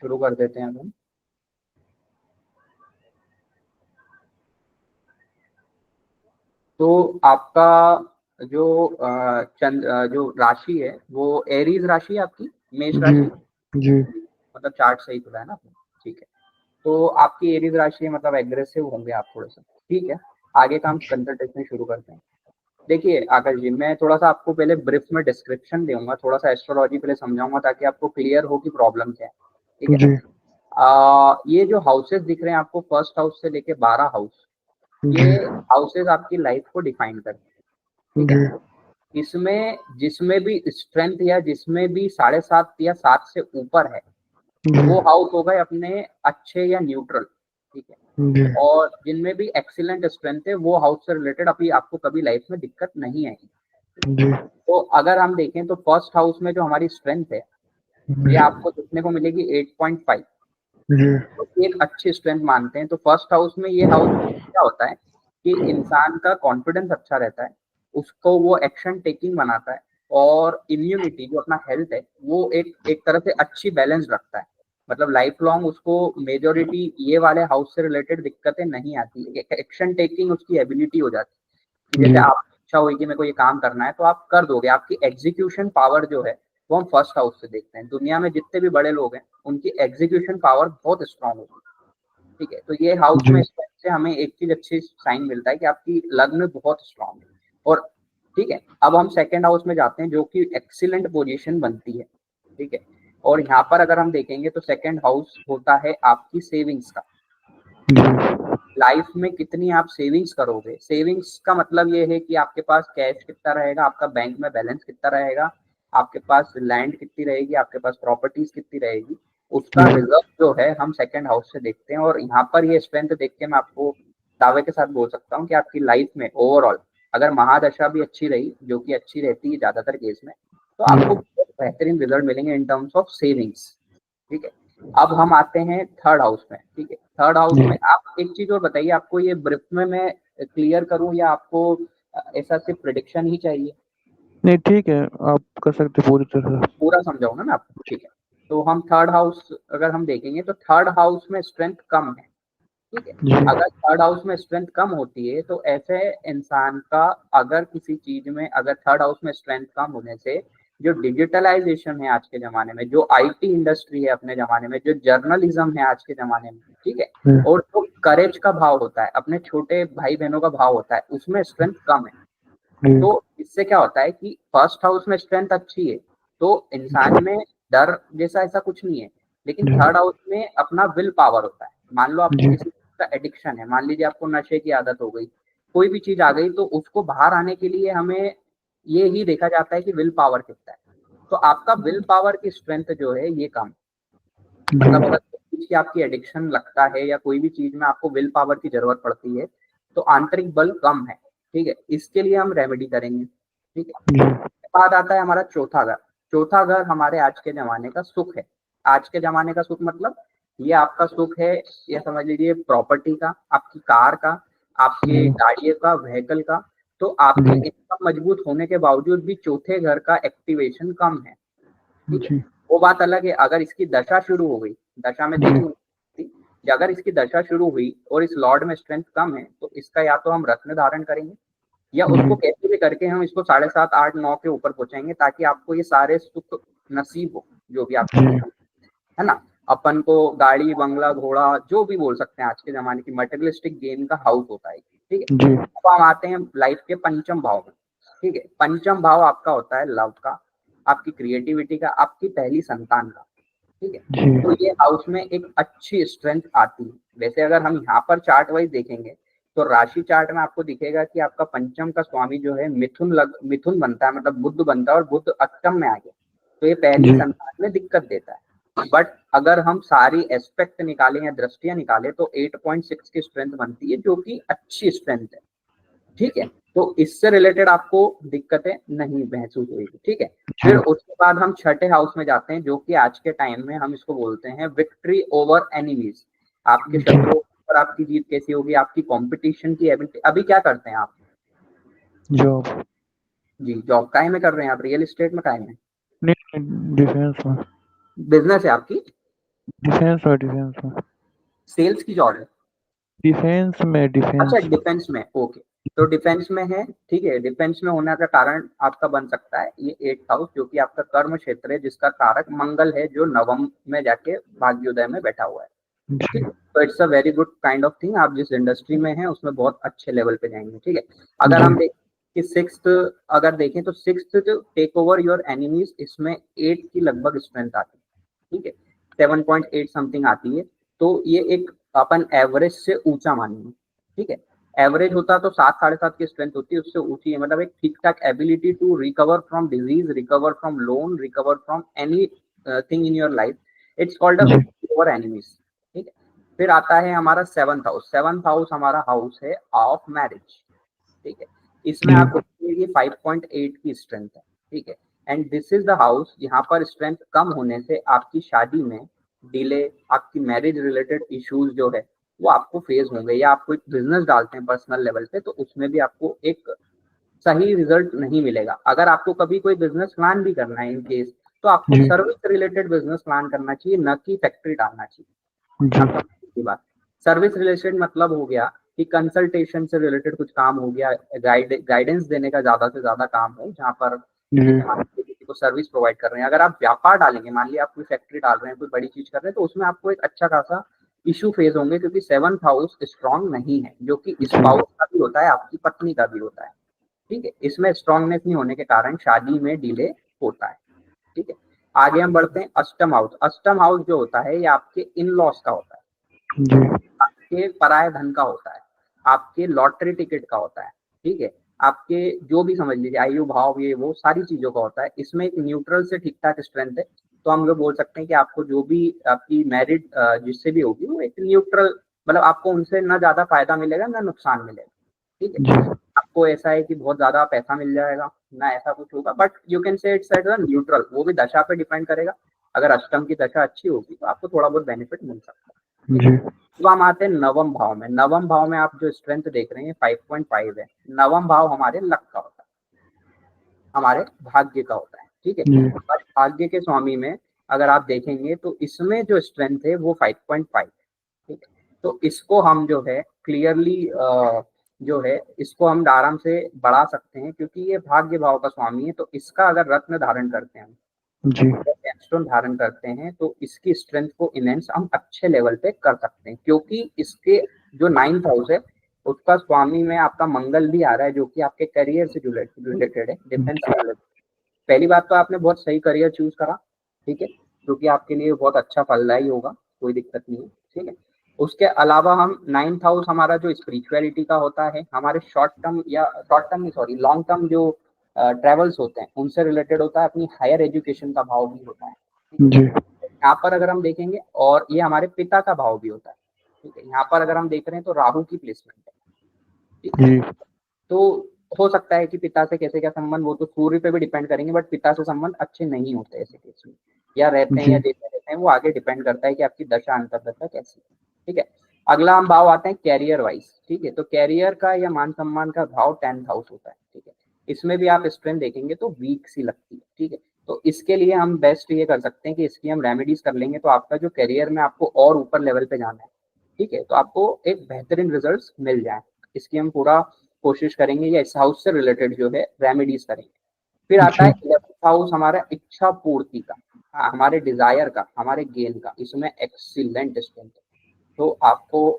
शुरू कर देते हैं हम। तो आपका जो राशि है वो एरीज राशि है आपकी, मेष जी राशि। जी मतलब चार्ट सही खुला है ना आपने? ठीक है। तो आपकी एरीज राशि है, मतलब एग्रेसिव होंगे आप थोड़े से। ठीक है, आगे का हम कंसल्टेशन शुरू करते हैं। देखिए आकाश जी, मैं थोड़ा सा आपको पहले ब्रीफ में डिस्क्रिप्शन दूंगा, थोड़ा सा एस्ट्रोलॉजी पहले समझाऊंगा ताकि आपको क्लियर हो कि प्रॉब्लम क्या है। ठीक है। जी ये जो हाउसेस दिख रहे हैं आपको, फर्स्ट हाउस से लेके 12 हाउस, ये जी हाउसेस आपकी लाइफ को डिफाइन करते हैं। ठीक है। जी इसमें जिसमें भी स्ट्रेंथ या जिसमें भी 7.5 या 7 से ऊपर है, जी वो हाउस हो गए अपने अच्छे या न्यूट्रल। ठीक है। जी और जिनमें भी एक्सीलेंट स्ट्रेंथ है, वो हाउस से रिलेटेड अभी आपको कभी लाइफ में दिक्कत नहीं आएगी। जी तो अगर हम देखें तो फर्स्ट हाउस में जो हमारी स्ट्रेंथ है, ये आपको देखने को मिलेगी 8.5। जी तो एक अच्छी स्ट्रेंथ मानते हैं। तो फर्स्ट हाउस में ये हाउस क्या होता है कि इंसान का कॉन्फिडेंस अच्छा रहता है, उसको वो एक्शन टेकिंग बनाता है, और इम्यूनिटी जो अपना हेल्थ है वो एक एक तरह से अच्छी बैलेंस रखता है। मतलब लाइफ लॉन्ग उसको मेजोरिटी ये वाले हाउस से रिलेटेड दिक्कतें नहीं आती, एक्शन टेकिंग उसकी एबिलिटी हो जाती है कि जैसे जी आप इच्छा हुई कि मेरे को ये काम करना है तो आप कर दोगे। आपकी एग्जीक्यूशन पावर जो है वो हम फर्स्ट हाउस से देखते हैं। दुनिया में जितने भी बड़े लोग हैं उनकी एग्जीक्यूशन पावर बहुत स्ट्रांग होती है। ठीक है। तो ये हाउस में जी स्ट्रेंथ से हमें एक चीज अच्छी साइन मिलता है कि आपकी लग्न बहुत स्ट्रांग है। और ठीक है, अब हम सेकंड हाउस में जाते हैं जो कि एक्सीलेंट पोजीशन बनती है। ठीक है। और यहाँ पर अगर हम देखेंगे तो सेकंड हाउस होता है आपकी सेविंग्स का। जी लाइफ में कितनी आप सेविंग्स करोगे, सेविंग्स का मतलब ये है कि आपके पास कैश कितना रहेगा, आपका बैंक में बैलेंस कितना रहेगा, आपके पास लैंड कितनी रहेगी, आपके पास प्रॉपर्टीज कितनी रहेगी, उसका रिजर्व जो है हम सेकंड हाउस से देखते हैं। और यहाँ पर ये स्ट्रेंथ देख के मैं आपको दावे के साथ बोल सकता हूँ कि आपकी लाइफ में ओवरऑल अगर महादशा भी अच्छी रही, जो कि अच्छी रहती है ज्यादातर केस में, तो आपको बहुत बेहतरीन रिजल्ट मिलेंगे इन टर्म्स ऑफ सेविंग्स। ठीक है। अब हम आते हैं थर्ड हाउस में। ठीक है। थर्ड हाउस में आप एक चीज और बताइए, आपको ये ब्रीफ में मैं क्लियर करूं या आपको ऐसा सिर्फ प्रिडिक्शन ही चाहिए? नहीं, ठीक है, आप कर सकते पूरी तरह। पूरा समझाऊं ना मैं आपको? ठीक है। तो हम थर्ड हाउस अगर हम देखेंगे तो थर्ड हाउस में स्ट्रेंथ कम है। ठीक है। जी अगर थर्ड हाउस में स्ट्रेंथ कम होती है तो ऐसे इंसान का, अगर किसी चीज में अगर थर्ड हाउस में स्ट्रेंथ कम होने से, जो डिजिटलाइजेशन है आज के जमाने में, जो आईटी इंडस्ट्री है अपने जमाने में, जो जर्नलिज्म है आज के जमाने में, ठीक है, जी और जो करेज का भाव होता है, अपने छोटे भाई बहनों का भाव होता है, उसमें स्ट्रेंथ कम है। जी तो इससे क्या होता है कि फर्स्ट हाउस में स्ट्रेंथ अच्छी है तो इंसान में डर जैसा ऐसा कुछ नहीं है, लेकिन जी थर्ड हाउस में अपना विल पावर होता है। मान लो आपको जी किसी चीज का एडिक्शन है, मान लीजिए आपको नशे की आदत हो गई, कोई भी चीज आ गई, तो उसको बाहर आने के लिए हमें ये ही देखा जाता है कि विल पावर कितना है। तो आपका विल पावर की स्ट्रेंथ जो है ये कम, मतलब अगर कोई चीज की आपकी एडिक्शन लगता है या कोई भी चीज में आपको विल पावर की जरूरत पड़ती है तो आंतरिक बल कम है। ठीक है। इसके लिए हम रेमेडी करेंगे। ठीक है। जी बाद आता है हमारा चौथा घर। चौथा घर हमारे आज के जमाने का सुख है। आज के जमाने का सुख मतलब ये आपका सुख है, ये समझ लीजिए प्रॉपर्टी का, आपकी कार का, आपके जी गाड़ियों का, व्हीकल का। तो आपकी जी इनकम मजबूत होने के बावजूद भी चौथे घर का एक्टिवेशन कम है। ठीक है। जी वो बात अलग है अगर इसकी दशा शुरू हो गई, दशा में जी देखेंगे कि अगर इसकी दशा शुरू हुई और इस लॉर्ड में स्ट्रेंथ कम है तो इसका या तो हम रत्न धारण करेंगे या उसको जी कैसे भी करके हम इसको 7.5 8 9 के ऊपर पहुंचाएंगे ताकि आपको ये सारे सुख नसीब हो जो भी आपको जी चाहिए। है ना? अपन को गाड़ी बंगला घोड़ा जो भी बोल सकते हैं, आज के जमाने की मटेरियलिस्टिक गेम का हाउस होता है। ठीक है। जी अब हम आते हैं लाइफ के पंचम भाव में। ठीक है। पंचम भाव आपका होता है लव का, आपकी क्रिएटिविटी का, आपकी पहली संतान का। ठीक है। जी तो ये हाउस में एक अच्छी स्ट्रेंथ आती है। वैसे अगर हम यहाँ पर चार्ट वाइज देखेंगे तो राशि चार्ट में आपको दिखेगा कि आपका पंचम का स्वामी जो है मिथुन बनता है, मतलब बुध बनता है, और बुध अष्टम में आ गया तो ये पहली जी संतान में दिक्कत देता है। बट अगर हम सारी एस्पेक्ट निकालें या दृष्टियां निकालें तो 8.6 की स्ट्रेंथ बनती है जो कि अच्छी स्ट्रेंथ है। ठीक है। तो इससे रिलेटेड आपको दिक्कतें नहीं महसूस होगी। ठीक है। फिर जी उसके बाद हम छठे हाउस में जाते हैं जो कि आज के टाइम में हम इसको बोलते हैं विक्ट्री ओवर एनिमीज। आपके जी शत्रुओं पर आपकी जीत कैसी होगी, आपकी कंपटीशन की एबिलिटी। अभी क्या करते हैं आप? जॉब। जी, जॉब काहे में कर रहे हैं आप? रियल एस्टेट में काहे में? नहीं, डिफेंस में। बिजनेस है आपकी? डिफेंस और डिफेंस में सेल्स की जॉब है। डिफेंस में अच्छा डिफेंस डिफेंस में, ओके। तो डिफेंस में है, ठीक है। डिफेंस में होने का कारण आपका बन सकता है ये 8th हाउस, जो कि आपका कर्म क्षेत्र है, जिसका कारक मंगल है, जो नवम में जाके भाग्योदय में बैठा हुआ है। जी ठीक है, तो it's a very good kind of thing. आप जिस इंडस्ट्री में हैं उसमें बहुत अच्छे लेवल पे जाएंगे। ठीक है, अगर जी हम देखें कि सिक्स्थ, अगर देखें तो sixth take over your enemies, इसमें 8 की लगभग स्ट्रेंथ आती है। ठीक है, 7.8 समथिंग आती है। तो ये एक अपन एवरेज से ऊंचा मानेंगे। ठीक है, एवरेज होता तो 7 साढ़े 7 की स्ट्रेंथ होती है, उससे ऊंची है, मतलब एक ठीक ठाक ability to recover from disease, recover from loan, recover from anything in your life. It's called a G victory over enemies. ठीक है, फिर आता है हमारा 7th हाउस। 7th हाउस हमारा हाउस है ऑफ मैरिज। ठीक है, इसमें जी आप देखिए 5.8 की स्ट्रेंथ है। ठीक है, and this is the house, यहाँ पर स्ट्रेंथ कम होने से आपकी शादी में डिले, आपकी मैरिज रिलेटेड इश्यूज जो है वो आपको फेस होंगे, या आप कोई बिजनेस डालते हैं पर्सनल लेवल पे तो उसमें भी आपको एक सही रिजल्ट नहीं मिलेगा। अगर आपको कभी कोई बिजनेस प्लान भी करना है इन केस, तो आपको जी सर्विस रिलेटेड बिजनेस प्लान करना चाहिए, न कि फैक्ट्री डालना चाहिए। जी आप समझ की बात। सर्विस रिलेटेड मतलब हो गया कि कंसल्टेशन से रिलेटेड कुछ काम हो गया, गाइडेंस देने का ज्यादा से ज्यादा काम हो, जहाँ पर जी जैसे मान लीजिए किसी को सर्विस प्रोवाइड कर रहे हैं। अगर आप व्यापार डालेंगे, मान लिया आप कोई फैक्ट्री डाल रहे हैं, कोई बड़ी चीज कर रहे हैं, तो उसमें आपको एक अच्छा खासा इशू फेस होंगे, क्योंकि 7th हाउस स्ट्रांग नहीं है, जो कि जी स्पाउस का भी होता है, आपकी पत्नी का भी होता है। ठीक है, इसमें स्ट्रांगनेस नहीं होने के कारण शादी में डिले होता है। ठीक है, आगे हम बढ़ते हैं। अष्टम हाउस। अष्टम हाउस जो होता है ये आपके इन लॉस का होता है, जी आपके पराये धन का होता है, आपके लॉटरी टिकट का होता है। ठीक है, आपके जो भी समझ लीजिए आयु भाव, ये वो सारी चीजों का होता है। इसमें एक न्यूट्रल से ठीक ठाक स्ट्रेंथ है। तो हम लोग बोल सकते हैं कि आपको जो भी आपकी मैरिड जिससे भी होगी, वो एक न्यूट्रल, मतलब आपको उनसे ना ज्यादा फायदा मिलेगा ना नुकसान मिलेगा। ठीक है, जी आपको ऐसा है कि बहुत ज्यादा पैसा मिल जाएगा ना, ऐसा कुछ होगा, but you can say it's at neutral. वो भी दशा पे डिपेंड करेगा। अगर अष्टम की दशा अच्छी होगी तो आपको थोड़ा बहुत बेनिफिट मिल सकता है। ठीक है, जी अब हम आते हैं नवम भाव में। नवम भाव में आप जो स्ट्रेंथ देख रहे हैं 5.5 है। नवम भाव हमारे लक का होता है, हमारे भाग्य का होता है। ठीक है, जी और भाग्य के स्वामी में अगर आप देखेंगे तो इसमें जो स्ट्रेंथ है वो 5.5। ठीक है, तो इसको हम जो है क्लियरली जो है इसको हम आराम से बढ़ा सकते हैं, क्योंकि ये भाग्य भाव का स्वामी है। तो इसका अगर रत्न धारण करते हैं, जी स्टोन धारण करते हैं, तो इसकी स्ट्रेंथ को इनहेंस हम अच्छे लेवल पे कर सकते हैं, क्योंकि इसके जो 9th हाउस है उसका स्वामी में आपका मंगल भी आ रहा है, जो कि आपके करियर से रिलेटेड है, डिफेंस से रिलेटेड। पहली बात तो आपने बहुत सही करियर चूज करा। ठीक है, जो कि आपके लिए बहुत अच्छा फलदायी होगा, कोई दिक्कत नहीं है। ठीक है, उसके अलावा हम 9th हाउस हमारा जो स्पिरिचुअलिटी का होता है, हमारे शॉर्ट टर्म या शॉर्ट टर्म नहीं सॉरी लॉन्ग टर्म जो ट्रेवल्स होते हैं उनसे रिलेटेड होता है, अपनी हायर एजुकेशन का भाव भी होता है। ठीक है, जी यहाँ पर अगर हम देखेंगे, और ये हमारे पिता का भाव भी होता है। ठीक है, यहाँ पर अगर हम देख रहे हैं तो राहु की प्लेसमेंट है। ठीक है, जी तो हो सकता है कि पिता से कैसे क्या संबंध, वो तो सूर्य पे भी डिपेंड करेंगे, बट पिता से संबंध अच्छे नहीं होते ऐसे केस में, या रहते हैं या जी देते रहते हैं, वो आगे डिपेंड करता है कि आपकी दशा अंतर्दशा कैसी है। ठीक है, अगला हम भाव आते हैं कैरियर वाइज। ठीक है, तो कैरियर का या मान सम्मान का भाव 10th हाउस होता है। ठीक है, इसमें भी आप स्ट्रेंथ देखेंगे तो वीक सी लगती है। ठीक है, तो इसके लिए हम बेस्ट ये कर सकते हैं कि इसकी हम रेमेडीज कर लेंगे, तो आपका जो करियर में आपको और ऊपर लेवल पे जाना है, ठीक है, तो आपको एक बेहतरीन रिजल्ट मिल जाए। इसकी हम पूरा कोशिश करेंगे, या इस हाउस से रिलेटेड जो है रेमेडीज करेंगे। फिर आता है जी 11th हाउस, हमारा इच्छा पूर्ति का, हाँ, हमारे डिजायर का, हमारे गेन का। इसमें एक्सीलेंट स्ट्रेंथ है। तो आपको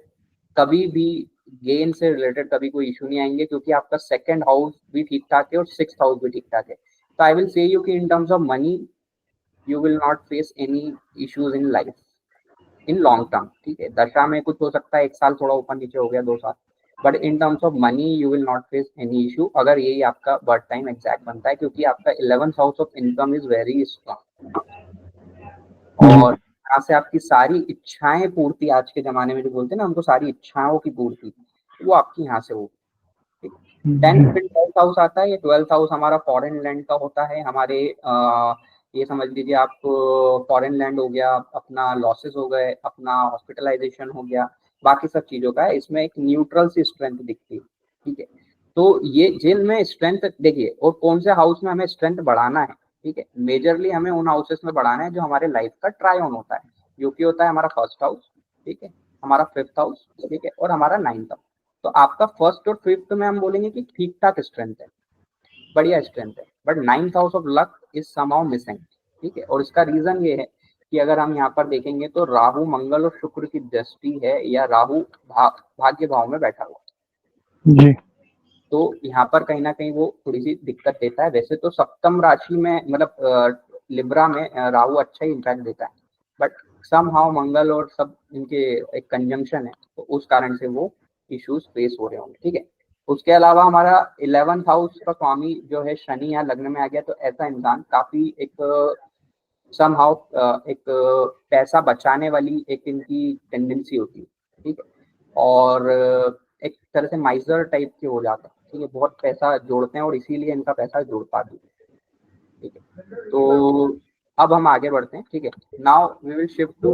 कभी भी गेन से रिलेटेड कभी कोई इशू नहीं आएंगे, क्योंकि आपका सेकंड हाउस भी ठीक ठाक है और 6th हाउस भी ठीक ठाक है। तो आई विल से यू कि in terms of money you will not face any issues in life in long term. ठीक है, दशा में कुछ हो सकता है, 1 साल थोड़ा ऊपर नीचे हो गया, 2 साल, but in terms of money you will not face any issue, अगर यही आपका बर्थ टाइम एग्जैक्ट बनता है, क्योंकि आपका 11th house of income is very strong. जी और यहाँ से आपकी सारी इच्छाएं पूर्ति, आज के जमाने में जो बोलते हैं ना हमको, सारी इच्छाओं की पूर्ति, वो आपकी यहाँ से होगी। ठीक है, जी 10th फिर 12th हाउस आता है। ये 12th हाउस हमारा फॉरेन लैंड का होता है, हमारे ये समझ लीजिए आप, फॉरेन लैंड हो गया, अपना लॉसेस हो गए, अपना हॉस्पिटलाइजेशन हो गया, बाकी सब चीजों का है। इसमें एक न्यूट्रल सी स्ट्रेंथ दिखती है। ठीक है, तो ये जिनमें स्ट्रेंथ देखिए, और कौन से हाउस में हमें स्ट्रेंथ बढ़ाना है। ठीक है, मेजरली हमें उन हाउसेस में बढ़ाना है जो हमारे लाइफ का ट्राई ऑन होता है, जो कि होता है हमारा फर्स्ट हाउस, ठीक है, हमारा फिफ्थ हाउस, ठीक है, और हमारा नाइन्थ हाउस। तो आपका फर्स्ट और फिफ्थ में हम बोलेंगे कि ठीक ठाक स्ट्रेंथ है, बढ़िया स्ट्रेंथ है, but ninth house of luck is somehow missing, ठीक है। और इसका रीजन ये है कि अगर हम यहाँ पर देखेंगे तो राहु मंगल और शुक्र की दृष्टि है, या राहु भाग्य भाव में बैठा हुआ जी तो यहाँ पर कहीं ना कहीं वो थोड़ी सी दिक्कत देता है। वैसे तो सप्तम राशि में मतलब लिब्रा में राहु अच्छा ही इम्पैक्ट देता है, बट सम हाउ मंगल और सब इनके एक कंजंक्शन है, तो उस कारण से वो इश्यूज फेस हो रहे होंगे, ठीक है। उसके अलावा हमारा 11th हाउस का स्वामी जो है शनि या लग्न में आ गया, तो ऐसा इंसान काफी एक सम हाउ एक पैसा बचाने वाली एक इनकी टेंडेंसी होती है, ठीक है, और एक तरह से माइजर टाइप के हो जाते हैं, ठीक है, बहुत पैसा जोड़ते हैं और इसीलिए इनका पैसा जोड़ पाते हैं, ठीक है। तो अब हम आगे बढ़ते हैं, ठीक है। Now we will shift to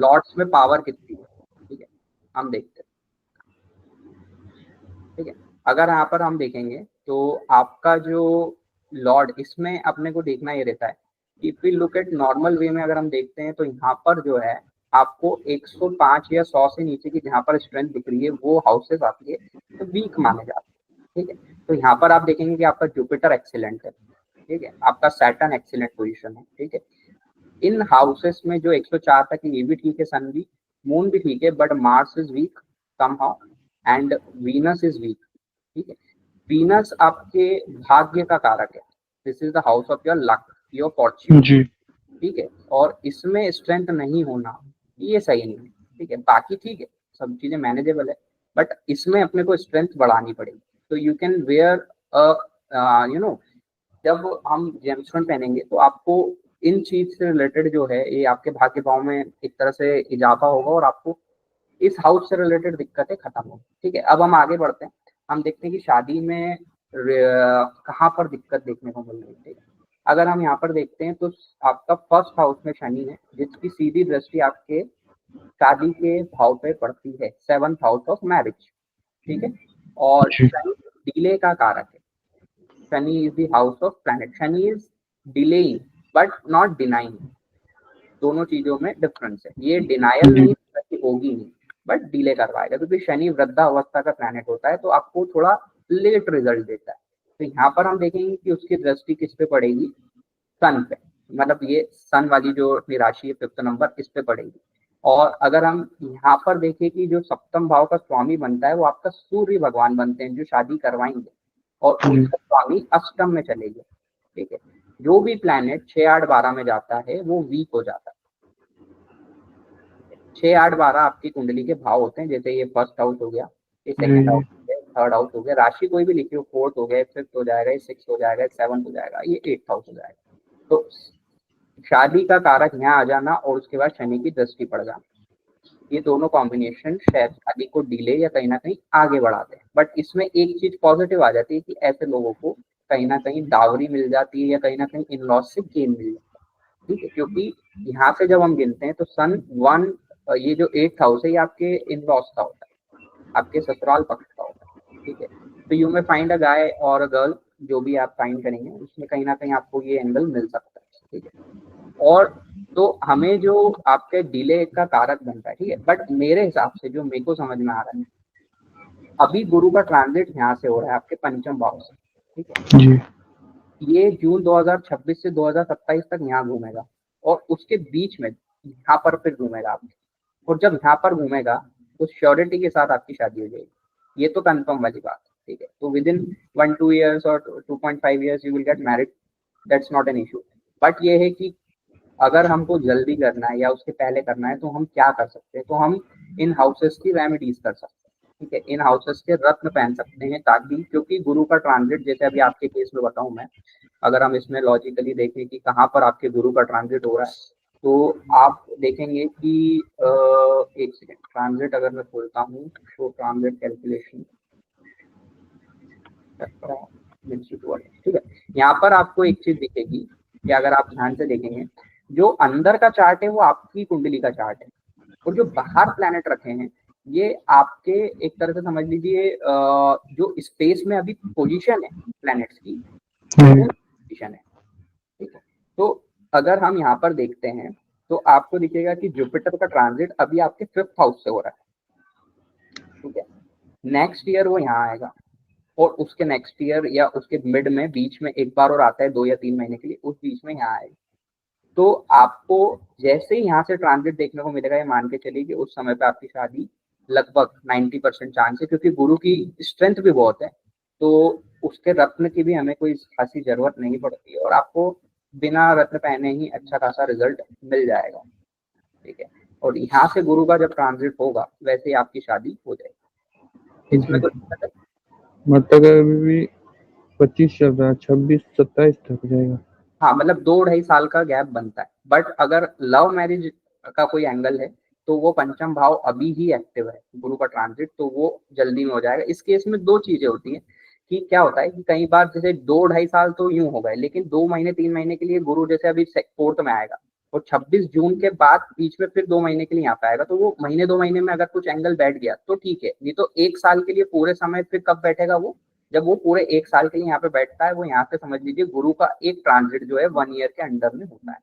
lords में पावर कितनी है, ठीक है, हम देखते हैं, ठीक है। अगर यहाँ पर हम देखेंगे तो आपका जो लॉर्ड, इसमें अपने को देखना ये रहता है, if we look at normal way में अगर हम देखते हैं तो यहाँ पर जो है आपको 105 या 100 से नीचे की जहाँ पर स्ट्रेंथ दिख रही है वो हाउसेस आती है तो वीक माने जाते हैं, ठीक है। तो यहाँ पर आप देखेंगे कि आपका जुपिटर एक्सीलेंट है, ठीक है, आपका सैटर्न एक्सीलेंट पोजीशन है, ठीक है। इन हाउसेस में जो 104 तक ये भी ठीक है, सन भी, मून भी ठीक है, but Mars is weak somehow and Venus is weak, ठीक है। वीनस आपके भाग्य का कारक है, this is the house of your luck, your fortune, जी ठीक है। और इसमें स्ट्रेंथ नहीं होना ये सही नहीं है, ठीक है। बाकी ठीक है, सब चीजें मैनेजेबल है, बट इसमें अपने को स्ट्रेंथ बढ़ानी पड़ेगी। तो you can wear you know, जब हम जेमस्टोन पहनेंगे तो आपको इन चीज से रिलेटेड जो है ये आपके भाग्य भाव में एक तरह से इजाफा होगा और आपको इस हाउस से रिलेटेड दिक्कतें खत्म होगी, ठीक है। अब हम आगे बढ़ते हैं, हम देखते हैं कि शादी में कहाँ पर दिक्कत देखने को मिल रही है, ठीक है। अगर हम यहाँ पर देखते हैं तो आपका फर्स्ट हाउस में शनि है, जिसकी सीधी दृष्टि आपके शादी के भाव पे पड़ती है, 7th हाउस ऑफ मैरिज, ठीक है। और जी शनि डिले का कारक है, Shani is the house of planet, Shani is delaying but not denying, दोनों चीजों में डिफरेंस है। ये डिनायल जी नहीं कि होगी नहीं, बट डिले करवाएगा, क्योंकि शनि वृद्धावस्था का प्लैनेट होता है तो आपको थोड़ा लेट रिजल्ट देता है। तो यहाँ पर हम देखेंगे कि उसकी दृष्टि किस पे पड़ेगी, सन पे, मतलब ये सन वाली जो राशि है 5th नंबर, इस पे पड़ेगी। और अगर हम यहाँ पर देखें कि जो सप्तम भाव का स्वामी बनता है वो आपका सूर्य भगवान बनते हैं जो शादी करवाएंगे, और जी उसका स्वामी अष्टम में चलेगा, ठीक है। जो भी प्लैनेट 6, 8, 12 में जाता है वो वीक हो जाता है। 6, 8, 12 आपकी कुंडली के भाव होते हैं, जैसे ये फर्स्ट हाउस हो गया, ये सेकंड हाउस हो गया, थर्ड हाउस हो गया, राशि कोई भी लिखी हो, फोर्थ हो गया, फिफ्थ हो जाएगा, ये सिक्स हो जाएगा, 7th हो जाएगा, ये 8th हाउस हो जाएगा। तो शादी का कारक यहाँ आ जाना और उसके बाद शनि की दृष्टि पड़ जाना, ये दोनों कॉम्बिनेशन शायद शादी को डिले या कहीं ना कहीं आगे बढ़ाते हैं। बट इसमें एक चीज पॉजिटिव आ जाती है कि ऐसे लोगों को कहीं ना कहीं डावरी मिल जाती है या कहीं ना कहीं इन लॉस से गेन मिल जाता है, ठीक है। क्योंकि यहाँ से जब हम गिनते हैं तो सन 1, ये जो 8th हाउस है ये आपके इन लॉस का होता है, आपके ससुराल पक्ष का होता है, ठीक है। तो यू में फाइंड अ गाय और अ गर्ल, जो भी आप फाइंड करेंगे उसमें कहीं ना कहीं आपको ये एंगल मिल सकता है, ठीक है। और तो हमें जो आपके डिले का कारक बनता है, ठीक है, बट मेरे हिसाब से जो मेरे को समझ में आ रहा है, अभी गुरु का ट्रांजिट यहाँ से हो रहा है आपके पंचम भाव से, ठीक है। जी ये जून 2026 से 2027 तक यहाँ घूमेगा और उसके बीच में यहाँ पर फिर घूमेगा आपके, और जब यहाँ पर घूमेगा तो श्योरिटी के साथ आपकी शादी हो जाएगी, ये तो कंफर्म वाली बात है, ठीक है। तो विद इन 1-2 ईयर्स और 2.5 years you will get married, that's not an issue. But ये है कि अगर हमको जल्दी करना है या उसके पहले करना है तो हम क्या कर सकते हैं, तो हम इन हाउसेस की रेमेडीज कर सकते हैं, ठीक है। इन हाउसेस के रत्न पहन सकते हैं, ताकि क्योंकि गुरु का ट्रांजिट, जैसे अभी आपके केस में बताऊं मैं, अगर हम इसमें लॉजिकली देखें कि कहाँ पर आपके गुरु का ट्रांजिट हो रहा है, तो आप देखेंगे कि एक सेकेंड, ट्रांजिट अगर मैं खोलता हूँ तो ट्रांजिट कैलकुलेशन, ठीक है। यहाँ पर आपको एक चीज दिखेगी कि अगर आप ध्यान से देखेंगे, जो अंदर का चार्ट है वो आपकी कुंडली का चार्ट है, और जो बाहर प्लैनेट रखे हैं ये आपके एक तरह से समझ लीजिए जो स्पेस में अभी पोजीशन है प्लैनेट्स की, जी पोजीशन है, ठीक है। तो अगर हम यहाँ पर देखते हैं तो आपको दिखेगा कि जुपिटर का ट्रांजिट अभी आपके 5th हाउस से हो रहा है, ठीक है। नेक्स्ट ईयर वो यहाँ आएगा और उसके नेक्स्ट ईयर या उसके मिड में बीच में एक बार और आता है 2 या 3 महीने के लिए, उस बीच में यहाँ आएगा। तो आपको जैसे ही यहाँ से ट्रांजिट देखने को मिलेगा, ये मान के चलिए कि उस समय पे आपकी शादी लगभग 90% चांस है, क्योंकि गुरु की स्ट्रेंथ भी बहुत है, तो उसके रत्न की भी हमें कोई खासी जरूरत नहीं पड़ती है और आपको बिना रत्न पहने ही अच्छा खासा रिजल्ट मिल जाएगा, ठीक है। और यहाँ से गुरु का जब ट्रांजिट होगा वैसे ही आपकी शादी हो जाएगी, इसमें जी। कोई दिक्कत है? मतलब अभी भी 25 चल रहा है, 26-27 तक जाएगा। हाँ, मतलब 2-2.5 साल का गैप बनता है, बट अगर लव मैरिज का कोई एंगल है तो वो पंचम भाव अभी ही एक्टिव है, गुरु का ट्रांजिट, तो वो जल्दी में हो जाएगा। इस केस में दो चीजें होती हैं कि क्या होता है कि कई बार जैसे 2-2.5 साल तो यूं हो गए, लेकिन 2 महीने 3 महीने के लिए गुरु जैसे अभी 4th में आएगा और 26 जून के बाद बीच में फिर 2 महीने के लिए यहाँ पे आएगा, तो वो महीने 2 महीने में अगर कुछ एंगल बैठ गया तो ठीक है, नहीं तो 1 साल के लिए पूरे समय फिर कब बैठेगा वो, जब वो पूरे 1 साल के लिए यहाँ पे बैठता है, वो यहाँ से समझ लीजिए गुरु का एक ट्रांजिट जो है 1 ईयर के अंडर में होता है।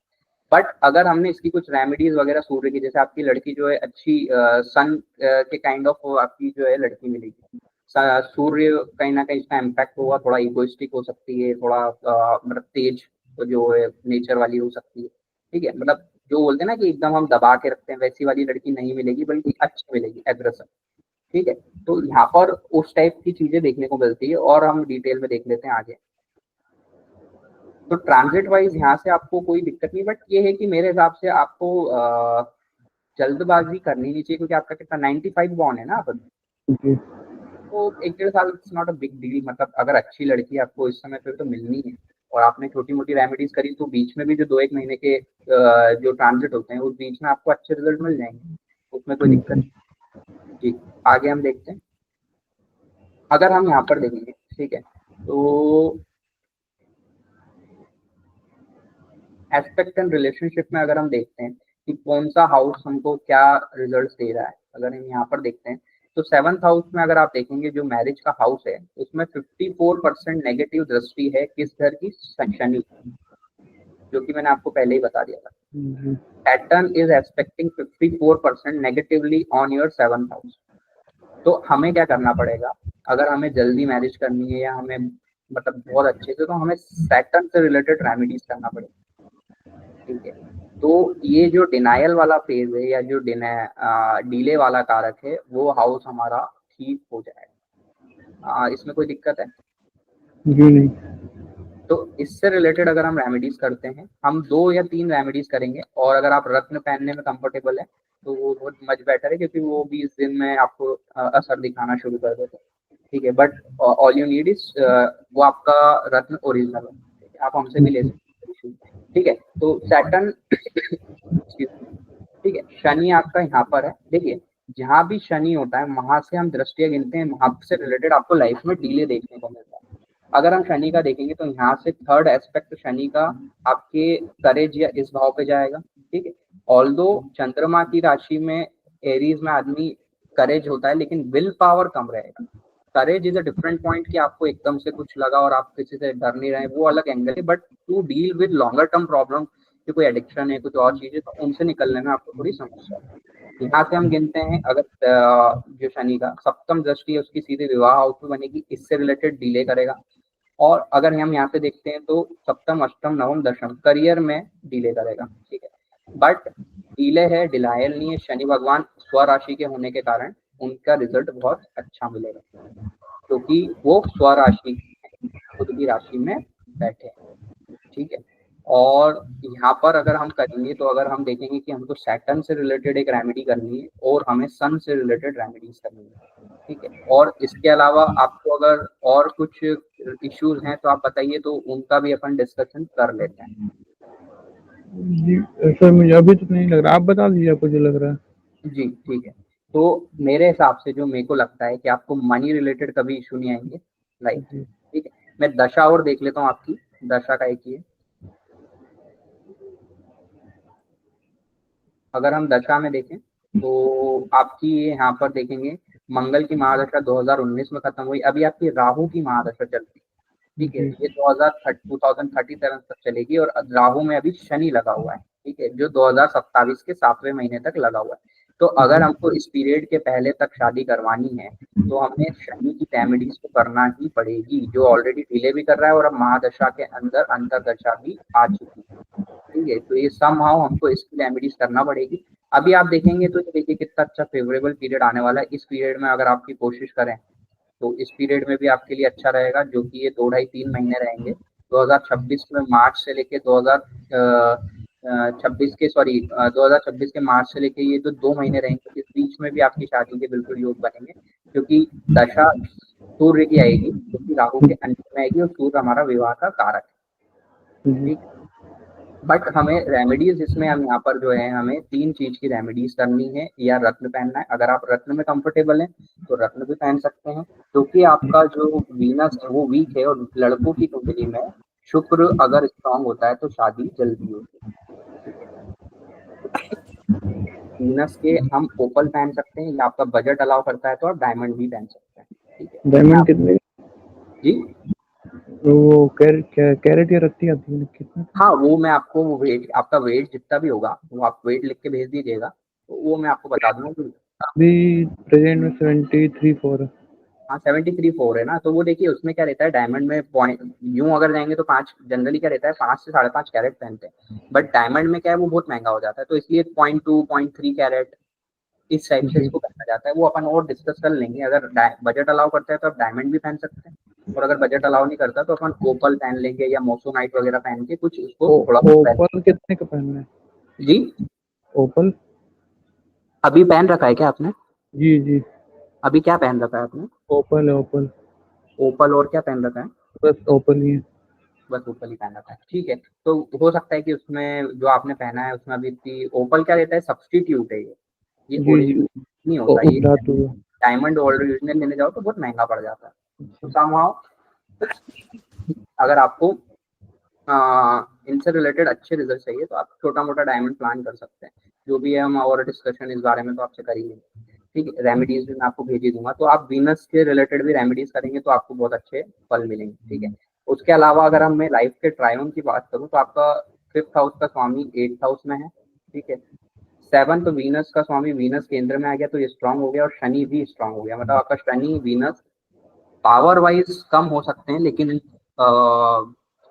बट अगर हमने इसकी कुछ रेमेडीज वगैरह सूर्य की, जैसे आपकी लड़की जो है अच्छी सन के काइंड ऑफ आपकी जो है लड़की मिलेगी, सूर्य कहीं ना कहीं इसका इम्पैक्ट होगा, थोड़ा इगोइस्टिक हो सकती है, थोड़ा मतलब तेज जो है नेचर वाली हो सकती है, ठीक है। मतलब जो बोलते हैं ना कि एकदम हम दबा के रखते हैं, वैसी वाली लड़की नहीं मिलेगी, बल्कि अच्छी मिलेगी, एग्रेसिव, ठीक है। तो यहाँ पर उस टाइप की चीजें देखने को मिलती है और हम डिटेल में देख लेते हैं आगे। तो ट्रांजिट वाइज यहाँ से आपको कोई दिक्कत नहीं, बट ये है कि मेरे हिसाब से आपको जल्दबाजी करनी नहीं चाहिए, क्योंकि आपका कितना 95 बॉर्न है ना आप, जी। तो 1-1.5 साल it's not a big deal. मतलब अगर अच्छी लड़की आपको इस समय पे तो मिलनी है और आपने छोटी मोटी रेमेडीज करी, तो बीच में भी जो 2-1 महीने के जो ट्रांजिट होते हैं उस बीच में आपको अच्छे रिजल्ट मिल जाएंगे, उसमें कोई दिक्कत जी। नहीं। जी, आगे हम देखते हैं। अगर हम यहाँ पर देखेंगे, ठीक है, तो एस्पेक्ट एंड रिलेशनशिप में अगर हम देखते हैं कि कौन सा हाउस हमको क्या रिजल्ट दे रहा है, अगर हम यहाँ पर देखते हैं तो 7th हाउस में अगर आप देखेंगे जो मैरिज का हाउस है, उसमें 54% नेगेटिव दृष्टि है किस घर की, शनि, जो कि मैंने आपको पहले ही बता दिया था। जी। Saturn is expecting 54% negatively on your 7th house. तो हमें क्या करना पड़ेगा, अगर हमें जल्दी मैरिज करनी है या हमें मतलब बहुत अच्छे से, तो हमें सैटर्न से रिलेटेड रेमेडीज करना पड़ेगा, ठीक है। तो ये जो डिनायल वाला फेज है या जो डिले वाला कारक है, वो हाउस हमारा ठीक हो जाएगा, इसमें कोई दिक्कत है? जी नहीं। तो इससे रिलेटेड अगर हम रेमेडीज करते हैं, हम 2 या 3 रेमेडीज करेंगे, और अगर आप रत्न पहनने में कंफर्टेबल है तो वो बहुत मच बेटर है, क्योंकि वो भी इस दिन में आपको असर दिखाना शुरू कर देते हैं, ठीक है। But all you need is वो आपका रत्न ओरिजिनल है, ठीक है? आप हमसे भी ले सकते हैं, ठीक है। तो सैटर्न ठीक है, शनि आपका यहाँ पर है, देखिए जहाँ भी शनि होता है वहां से हम दृष्टियां गिनते हैं, वहां से रिलेटेड आपको लाइफ में डिले देखने को मिलता है। अगर हम शनि का देखेंगे तो यहाँ से थर्ड एस्पेक्ट शनि का आपके करेज या इस भाव पे जाएगा, ठीक है। ऑल्दो चंद्रमा की राशि में एरीज में आदमी करेज होता है, लेकिन विल पावर कम रहेगा। Courage is a different point कि आपको एकदम से कुछ लगा और आप किसी से डर नहीं रहे, वो अलग एंगल है, but to deal with longer term problem, कि कोई एडिक्शन है, कुछ और चीजें, तो उनसे निकलने में आपको थोड़ी समस्या है। यहाँ से हम गिनते हैं, अगर जो शनि का सप्तम दृष्टि है उसकी सीधे विवाह हाउस में बनेगी, इससे रिलेटेड डिले करेगा। और अगर हम यहाँ पे देखते हैं तो सप्तम अष्टम नवम दशम करियर में डिले करेगा, ठीक है। बट डिले है, डिलायल नहीं है, शनि भगवान स्वराशि के होने के कारण उनका रिजल्ट बहुत अच्छा मिलेगा, क्योंकि वो स्वराशि खुद की राशि में बैठे, ठीक है। और यहाँ पर अगर हम करेंगे तो अगर हम देखेंगे कि हमको सैटर्न से रिलेटेड एक रेमेडी करनी है और हमें सन से रिलेटेड रेमेडीज करनी है, ठीक है। और इसके अलावा आपको अगर और कुछ इश्यूज हैं तो आप बताइए, तो उनका भी अपन डिस्कशन कर लेते हैं। जी ऐसा मुझे अभी तक नहीं लग रहा, आप बता दीजिए आपको जो लग रहा है। जी ठीक है। तो मेरे हिसाब से जो मेरे को लगता है कि आपको मनी रिलेटेड कभी इशू नहीं आएंगे, राइट, जी। ठीक है। मैं दशा और देख लेता हूँ, आपकी दशा का एक ही है। अगर हम दशा में देखें तो आपकी ये यहाँ पर देखेंगे, मंगल की महादशा 2019 में खत्म हुई, अभी आपकी राहु की महादशा चल रही है, ठीक है। जी। ये 2037 तक चलेगी और राहु में अभी शनि लगा हुआ है, ठीक है, जो 2027 के 7वें महीने तक लगा हुआ है। तो अगर हमको इस पीरियड के पहले तक शादी करवानी है तो हमें शनि की रेमेडीज तो करना ही पड़ेगी, जो ऑलरेडी डिले भी कर रहा है और अब महादशा के अंदर अंतरदशा भी आ चुकी है। ठीक है, तो ये समहाउ हमको इसकी रेमेडीज करना पड़ेगी। अभी आप देखेंगे तो ये देखिए कितना अच्छा फेवरेबल पीरियड आने वाला है। इस पीरियड में अगर आपकी कोशिश करें तो इस पीरियड में भी आपके लिए अच्छा रहेगा, जो कि ये 2 ढाई 3 महीने रहेंगे। 2026 में मार्च से लेके 2026 के 2026 के मार्च से लेके ये जो 2 महीने रहेंगे, इस बीच में भी आपकी शादी के बिल्कुल योग बनेंगे, क्योंकि दशा सूर्य की आएगी, जो कि राहु के अंत में आएगी और सूर्य हमारा विवाह का कारक है। ठीक, बट हमें रेमेडीज इसमें हम यहाँ पर जो है हमें 3 चीज की रेमेडीज करनी है, या रत्न पहनना है। अगर आप रत्न में कंफर्टेबल हैं तो रत्न भी पहन सकते हैं, क्योंकि आपका जो वीनस है वो वीक है और लड़कों की कुंडली में शुक्र अगर स्ट्रांग होता है तो शादी जल्दी होती है। वीनस के हम ओपल पहन सकते हैं, या आपका बजट अलाउ करता है तो आप डायमंड भी पहन सकते हैं। ठीक है, डायमंड कितने? जी वो कैरेट या रत्ती आती है कितना? हाँ, वो मैं आपको वेट, आपका वेट जितना भी होगा वो आप वेट लिख के भेज दीजिएगा, तो वो मैं आपको बता दूंगा। अभी प्रेजेंट में 73-4 है। हाँ 73-4 है ना, तो वो देखिए उसमें क्या रहता है, डायमंड में पॉइंट यूं अगर जाएंगे तो 5 जनरली क्या रहता है, 5 से 5.5 कैरेट पहनते हैं, बट डायमंड में क्या है वो बहुत महंगा हो जाता है, तो इसलिए 0.2 0.3 कैरेट इस टाइप से जी। इसको पहना जाता है। वो अपन और डिस्कस कर लेंगे। अगर बजट अलाउ करता है तो आप डायमंड भी पहन सकते हैं, और अगर बजट अलाउ नहीं करता तो अपन ओपल पहन लेंगे या मोसोनाइट वगैरह पहन के कुछ उसको थोड़ा ओपल कितने का पहनना है? जी ओपल अभी पहन रखा है क्या आपने? जी जी, अभी क्या पहन रखा है आपने? ओपल है ओपल। ओपल और क्या पहन रखा है? बस ओपल ही है। बस ओपल ही पहन रखा है, ठीक है। तो हो सकता है कि उसमें जो आपने पहना है उसमें अभी इतनी, ओपल क्या रहता है, सब्सटीट्यूट है ये जी जी, ओरिजिनल नहीं होता ये। धातु है। डायमंड ओरिजिनल लेने जाओ तो बहुत महंगा पड़ जाता है। तो समहाउ अगर आपको इनसे रिलेटेड अच्छे रिजल्ट चाहिए तो आप छोटा मोटा डायमंड प्लान कर सकते हैं। जो भी है हम और डिस्कशन इस बारे में तो आपसे करेंगे। ठीक है, रेमेडीज भी मैं आपको भेज ही दूंगा, तो आप वीनस के रिलेटेड भी रेमेडीज करेंगे तो आपको बहुत अच्छे फल मिलेंगे। ठीक है, उसके अलावा अगर हम मैं लाइफ के ट्रायन की बात करूँ तो आपका 5th हाउस का स्वामी 8th हाउस में है। ठीक है, 7th वीनस का स्वामी वीनस केंद्र में आ गया तो ये स्ट्रांग हो गया, और शनि भी स्ट्रांग हो गया। मतलब आपका शनि वीनस पावर वाइज कम हो सकते हैं, लेकिन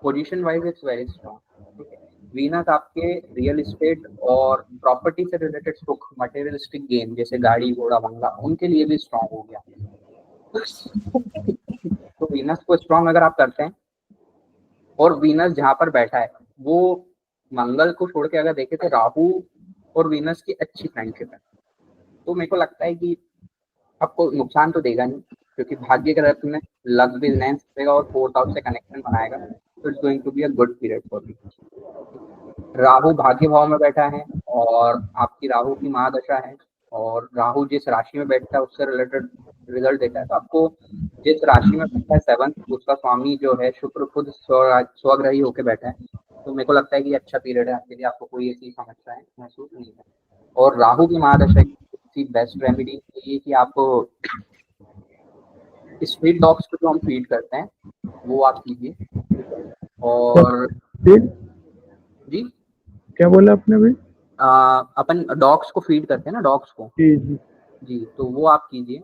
position wise it's very strong. ठीक है, वीनस आपके रियल एस्टेट और प्रॉपर्टी से रिलेटेड सुख, मटेरियलिस्टिक गेन जैसे गाड़ी घोड़ा बंगला, उनके लिए भी स्ट्रांग हो गया। तो वीनस को स्ट्रांग अगर आप करते हैं, और वीनस जहां पर बैठा है वो मंगल को छोड़ के अगर देखे तो राहु और वीनस की अच्छी फ्रेंडशिप है, तो मेरे को लगता है कि आपको नुकसान तो देगा नहीं, क्योंकि भाग्य के रथ में लक भी एनहांस करेगा और 4th हाउस से कनेक्शन बनाएगा, तो it's going to be a good period for you. Rahu भाग्य भाव में बैठा है और आपकी राहु की महादशा है, और राहु जिस राशि में बैठता है उससे रिलेटेड रिजल्ट देता है। तो आपको जिस राशि में बैठा है 7th, उसका स्वामी जो है शुक्र खुद स्वग्रही होकर बैठा है, तो मेरे को लगता है कि अच्छा पीरियड है आपके लिए, आपको कोई ऐसी समस्याएं महसूस नहीं है। और राहु की महादशा की बेस्ट रेमेडी ये कि आप स्ट्रीट डॉग्स को जो हम फीड करते हैं वो आप कीजिए। और जी क्या बोला आपने अभी? अपन डॉग्स को फीड करते हैं ना, डॉग्स को, जी जी जी, तो वो आप कीजिए,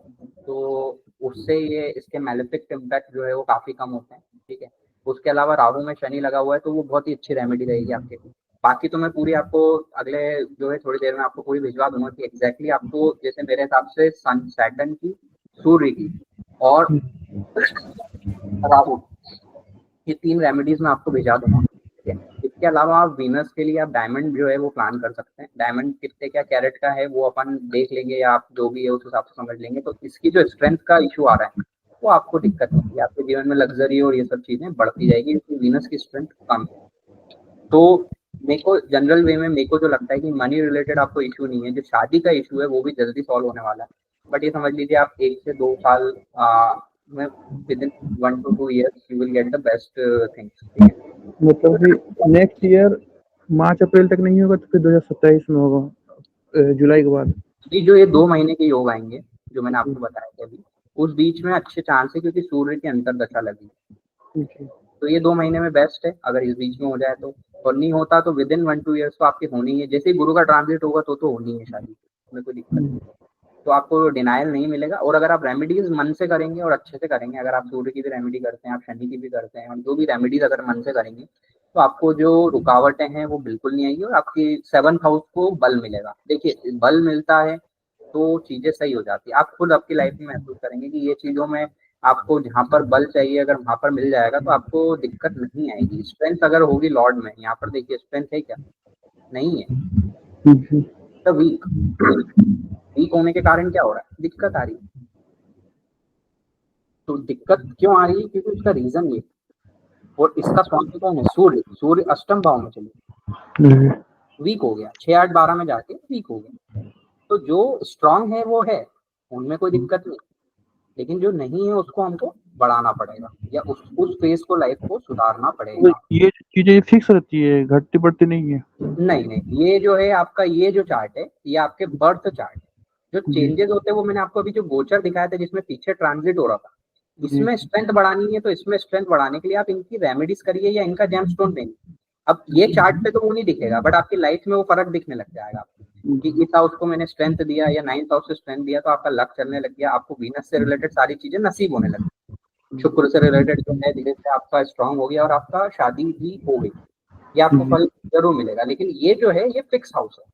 तो उससे ये इसके मैलेफिक इम्पैक्ट जो है वो काफी कम होते हैं। ठीक है, उसके अलावा राहु में शनि लगा हुआ है तो वो बहुत ही अच्छी रेमेडी रहेगी आपके लिए। बाकी तो मैं पूरी आपको अगले जो है थोड़ी देर में आपको पूरी भिजवा दूंगा कि एग्जैक्टली आपको, जैसे मेरे हिसाब से सन सैटर्न की, सूर्य की और राहु, ये 3 रेमेडीज मैं आपको भिजा दूंगा। ठीक है, इसके अलावा आप वीनस के लिए आप डायमंड जो है वो प्लान कर सकते हैं। डायमंड कितने क्या कैरेट का है वो अपन देख लेंगे, या आप जो भी है उस हिसाब से समझ लेंगे। तो इसकी जो स्ट्रेंथ का इशू आ रहा है वो आपको दिक्कत नहीं होगी, आपके जीवन में लग्जरी और ये सब चीजें बढ़ती जाएगी, क्योंकि वीनस की स्ट्रेंथ कम है। तो मेरे को जनरल वे में मेरे को जो लगता है कि मनी रिलेटेड आपको इशू नहीं है, जो शादी का इशू है वो भी जल्दी सॉल्व होने वाला है। बट ये समझ लीजिए आप 1 से 2 साल में, with in 1 to 2 years you will get the best things. ठीक है, मतलब कि नेक्स्ट ईयर मार्च अप्रैल तक नहीं होगा तो फिर 2027 में होगा, जुलाई के बाद। जो ये 2 महीने के योग आएंगे जो मैंने आपको बताया था अभी, उस बीच में अच्छे चांस है, क्योंकि सूर्य की अंतरदशा लगी, तो ये 2 महीने में बेस्ट है अगर इस बीच में हो जाए तो। और नहीं होता तो विद इन 1-2 ईयर्स तो आपकी होनी है। जैसे ही गुरु का ट्रांजिट होगा तो होनी है शादी, उसमें कोई दिक्कत नहीं। तो आपको डिनायल नहीं मिलेगा। और अगर आप रेमेडीज मन से करेंगे और अच्छे से करेंगे, अगर आप सूर्य की भी रेमेडी करते हैं, आप शनि की भी करते हैं, और जो भी रेमेडीज अगर मन से करेंगे, तो आपको जो रुकावटें हैं वो बिल्कुल नहीं आएगी और आपकी 7th हाउस को बल मिलेगा। देखिए बल मिलता है तो चीजें सही हो जाती है। आप खुद आपकी लाइफ में महसूस करेंगे कि ये चीजों में आपको जहाँ पर बल चाहिए अगर वहां पर मिल जाएगा तो आपको दिक्कत नहीं आएगी। स्ट्रेंथ अगर होगी लॉर्ड में, यहाँ पर देखिए स्ट्रेंथ है क्या, नहीं है, तो वीक वीक होने के कारण क्या हो रहा है, दिक्कत आ रही है। तो दिक्कत क्यों आ रही है, क्योंकि उसका रीजन ये, और इसका स्वामी कौन है, सूर्य। सूर्य अष्टम भाव में चले, वीक हो गया, 6, 8, 12 में जाके वीक हो गया। तो जो स्ट्रांग है वो है, उनमें कोई दिक्कत नहीं, लेकिन जो नहीं है उसको हमको बढ़ाना पड़ेगा या उस फेज को, लाइफ को सुधारना पड़ेगा। ये चीजें फिक्स रहती है, घटती बढ़ती नहीं है? नहीं, ये जो है आपका, ये जो चार्ट है ये आपके बर्थ चार्ट है। जो चेंजेस होते हैं वो मैंने आपको अभी जो गोचर दिखाया था जिसमें पीछे ट्रांजिट हो रहा था, इसमें स्ट्रेंथ बढ़ानी है तो इसमें स्ट्रेंथ बढ़ाने के लिए आप इनकी रेमेडीज करिए या इनका जेमस्टोन देंगे। अब ये चार्ट पे तो वो नहीं दिखेगा, बट आपकी लाइफ में वो फर्क दिखने लग जाएगा कि इस हाउस को मैंने स्ट्रेंथ दिया या 9th हाउस से स्ट्रेंथ दिया तो आपका लक चलने लग गया, आपको वीनस से रिलेटेड सारी चीजें नसीब होने लगी, शुक्र से रिलेटेड जो है धीरे से आपका स्ट्रांग हो गया और आपका शादी भी हो गई। ये आपको फल जरूर मिलेगा, लेकिन ये जो है ये फिक्स हाउस है,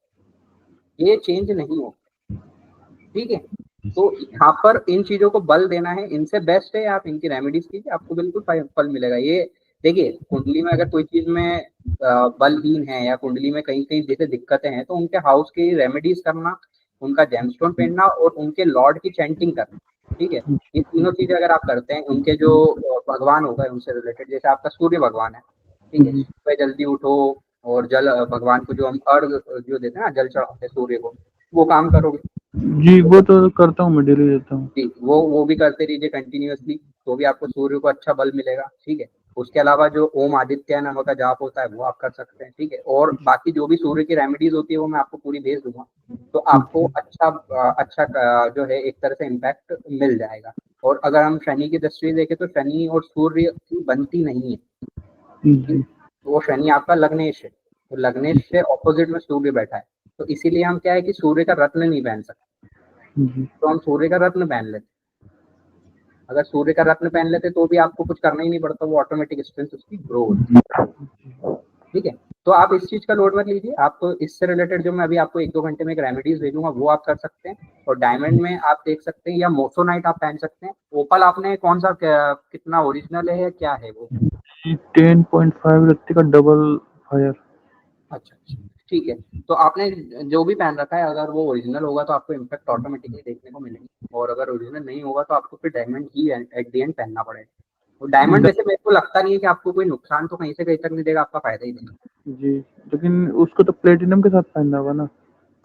ये चेंज नहीं हो, ठीक है। तो यहाँ पर इन चीजों को बल देना है, इनसे बेस्ट है आप इनकी रेमेडीज कीजिए, आपको बिल्कुल फल मिलेगा। ये देखिए कुंडली में अगर कोई चीज में बलहीन है या कुंडली में कहीं कहीं जैसे दिक्कतें हैं, तो उनके हाउस की रेमेडीज करना, उनका जेमस्टोन पहनना और उनके लॉर्ड की चैंटिंग करना, ठीक है। ये तीनों चीजें अगर आप करते हैं, उनके जो भगवान होगा उनसे रिलेटेड, जैसे आपका सूर्य भगवान है, ठीक है, सुबह जल्दी उठो और जल भगवान को जो हम अर्घ जो देते हैं ना, जल चढ़ाते हैं सूर्य को, वो काम करोगे जी, वो तो करता हूँ, मैं डेली देता हूँ। जी, वो भी करते रहिए कंटिन्यूअसली, तो भी आपको सूर्य को अच्छा बल मिलेगा, ठीक है। उसके अलावा जो ओम आदित्य नाम का जाप होता है वो आप कर सकते हैं, ठीक है। और बाकी जो भी सूर्य की रेमेडीज होती है वो मैं आपको पूरी भेज दूंगा, तो आपको अच्छा जो है एक तरह से इम्पैक्ट मिल जाएगा। और अगर हम शनि की दृष्टि देखें तो शनि और सूर्य की बनती नहीं है, तो वो शनि आपका लग्नेश है, तो लग्नेश से ऑपोजिट में सूर्य बैठा है, तो इसीलिए हम क्या है कि सूर्य का रत्न नहीं पहन सकते, तो हम सूर्य का रत्न पहन लेते। अगर सूर्य का रत्न पहन लेते तो भी आपको कुछ करना ही नहीं पड़ता, वो ऑटोमेटिक स्ट्रेंथ उसकी ग्रो होती है, ठीक है। तो आप इस चीज का लोड मत लीजिए, आप इससे रिलेटेड जो मैं अभी आपको 1-2 घंटे में एक रेमेडीज भेजूंगा वो आप कर सकते हैं। और डायमंड में आप देख सकते हैं या मोसोनाइट आप पहन सकते हैं। ओपल आपने कौन सा कितना ओरिजिनल है या क्या है वो? 10.5 रत्ती का डबल फायर। अच्छा, ठीक है। तो आपने जो भी पहन रखा है अगर वो ओरिजिनल होगा तो आपको इम्पैक्ट ऑटोमेटिकली देखने को मिलेगी, और अगर ओरिजिनल नहीं होगा तो आपको फिर diamond he at the end पहनना पड़ेगा। और डायमंड वैसे मेरे को लगता नहीं है कि आपको कोई नुकसान तो कहीं से कहीं तक नहीं देगा, आपका फायदा ही देगा जी, लेकिन उसको तो प्लेटिनम के साथ पहनना होगा ना?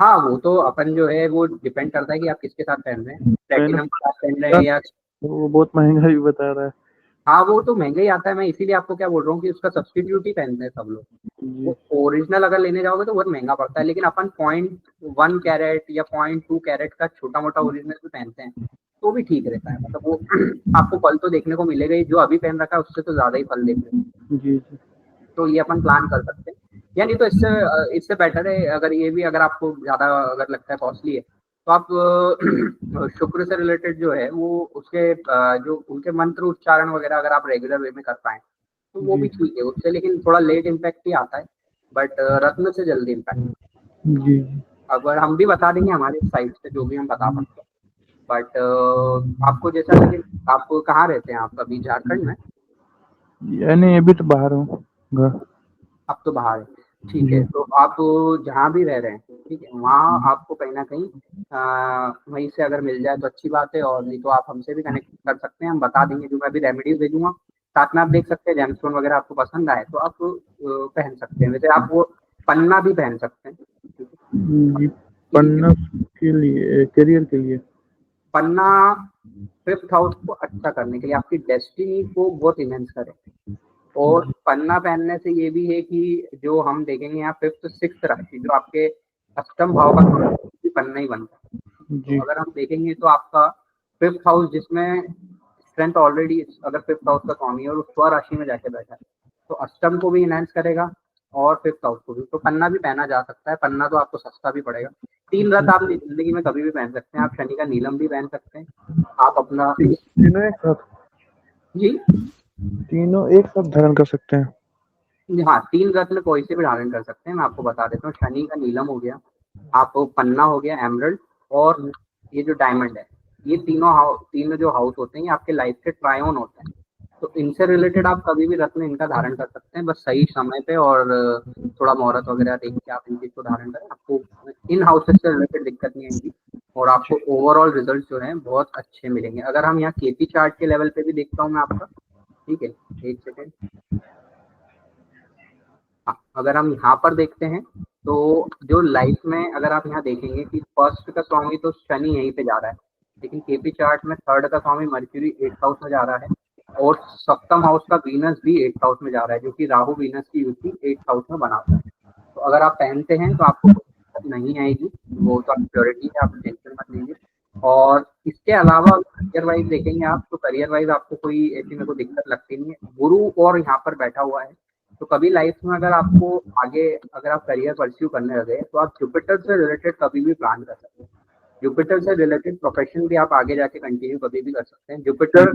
हाँ, वो तो अपन जो है वो डिपेंड करता है कि आप किसके साथ पहन रहे हैं, प्लेटिनम के साथ पहन रहे हैं या वो बहुत महंगा भी बता रहा है। हाँ, वो तो महंगा ही आता है। मैं इसीलिए आपको क्या बोल रहा हूँ कि उसका सब्स्टिट्यूट ही पहनते हैं सब लोग। वो ओरिजिनल अगर लेने जाओगे तो बहुत महंगा पड़ता है, लेकिन अपन 0.1 कैरेट या 0.2 कैरेट का छोटा मोटा ओरिजिनल भी पहनते हैं तो भी ठीक रहता है। मतलब वो आपको फल तो देखने को मिलेगा ही, जो अभी पहन रखा है उससे तो ज्यादा ही फल देखने जी। तो ये अपन प्लान कर सकते हैं। या नहीं तो इससे बेटर है, अगर ये भी अगर आपको ज्यादा अगर लगता है कॉस्टली है तो आप शुक्र से रिलेटेड जो है वो उसके जो उनके मंत्र उच्चारण वगैरह अगर आप रेगुलर वे में कर पाए तो वो भी ठीक है उससे, लेकिन थोड़ा लेट इम्पैक्ट ही आता है, बट रत्न से जल्दी इम्पैक्ट जी। अगर हम भी बता देंगे हमारे साइड से जो भी हम बता सकते हैं। बट आपको जैसा लगे, आप कहाँ रहते हैं, आप अभी झारखंड में? यानी अभी तो बाहर हूँ घर। अब तो बाहर है, ठीक है। तो आप जहाँ भी रह रहे हैं, ठीक है, वहाँ आपको कहीं ना कहीं वहीं से अगर मिल जाए तो अच्छी बात है, और नहीं तो आप हमसे भी कनेक्ट कर सकते हैं, हम बता देंगे। जो मैं भी रेमेडीज भेजूंगा साथ में आप देख सकते हैं, जेमस्टोन वगैरह आपको पसंद आए तो आप पहन सकते हैं। वैसे आप वो पन्ना भी पहन सकते हैं, पन्ना के लिए, करियर के लिए पन्ना 5th हाउस को अच्छा करने के लिए, आपकी डेस्टिनी को बहुत इनहेंस करे। और पन्ना पहनने से ये भी है कि जो हम देखेंगे यहाँ 5th 6th राशि जो आपके अष्टम भाव का पन्ना ही बनता है। तो अगर हम देखेंगे तो आपका 5th हाउस जिसमें स्ट्रेंथ ऑलरेडी, अगर 5th हाउस का स्वामी और उस स्व राशि में जाके बैठा है तो अष्टम को भी इनहेंस करेगा और फिफ्थ हाउस को भी। तो पन्ना भी पहना जा सकता है, पन्ना तो आपको सस्ता भी पड़ेगा। 3 रथ आप जिंदगी में कभी भी पहन सकते हैं। आप शनि का नीलम भी पहन सकते हैं, आप अपना तीनों एक साथ, जी तीनों एक साथ धारण कर सकते हैं। हाँ, 3 रत्न कोई से भी धारण कर सकते हैं। मैं आपको बता देता हूँ, शनि का नीलम हो गया, आपको पन्ना हो गया, एमरल्ड, और ये जो डायमंड है, ये तीनों जो हाउस होते हैं ये आपके लाइफ के ट्रायोन होते हैं। तो इनसे रिलेटेड आप कभी भी रत्न इनका धारण कर सकते हैं, बस सही समय पे और थोड़ा मुहूर्त वगैरह देख के आप इन चीज को धारण करें, आपको इन हाउसेस से रिलेटेड दिक्कत नहीं आएगी और आपको ओवरऑल रिजल्ट जो है बहुत अच्छे मिलेंगे। अगर हम यहाँ केपी चार्ट के लेवल पे भी देखता हूँ मैं आपका, ठीक है, एक सेकेंड। अगर हम यहाँ पर देखते हैं तो जो लाइफ में अगर आप यहाँ देखेंगे कि फर्स्ट का स्वामी तो शनि यहीं पे जा रहा है, लेकिन केपी चार्ट में थर्ड का स्वामी मर्क्यूरी 8th हाउस में जा रहा है और सप्तम हाउस का वीनस भी 8th हाउस में जा रहा है, जो कि राहु वीनस की युति 8th हाउस में बनाता है। तो अगर आप पहनते हैं तो आपको दिक्कत नहीं आएगी, वो तो प्योरिटी है, आप टेंशन मत लीजिए। और इसके अलावा करियर वाइज देखेंगे आप, तो करियर वाइज आपको कोई ऐसी मेरे को दिक्कत लगती नहीं है। गुरु और यहाँ पर बैठा हुआ है, तो कभी लाइफ में अगर आपको आगे अगर आप करियर परस्यू करने लगे तो आप जुपिटर से रिलेटेड कभी भी प्लान कर सकते हैं। जुपिटर से रिलेटेड प्रोफेशन भी आप आगे जाके कंटिन्यू कभी भी कर सकते हैं। जुपिटर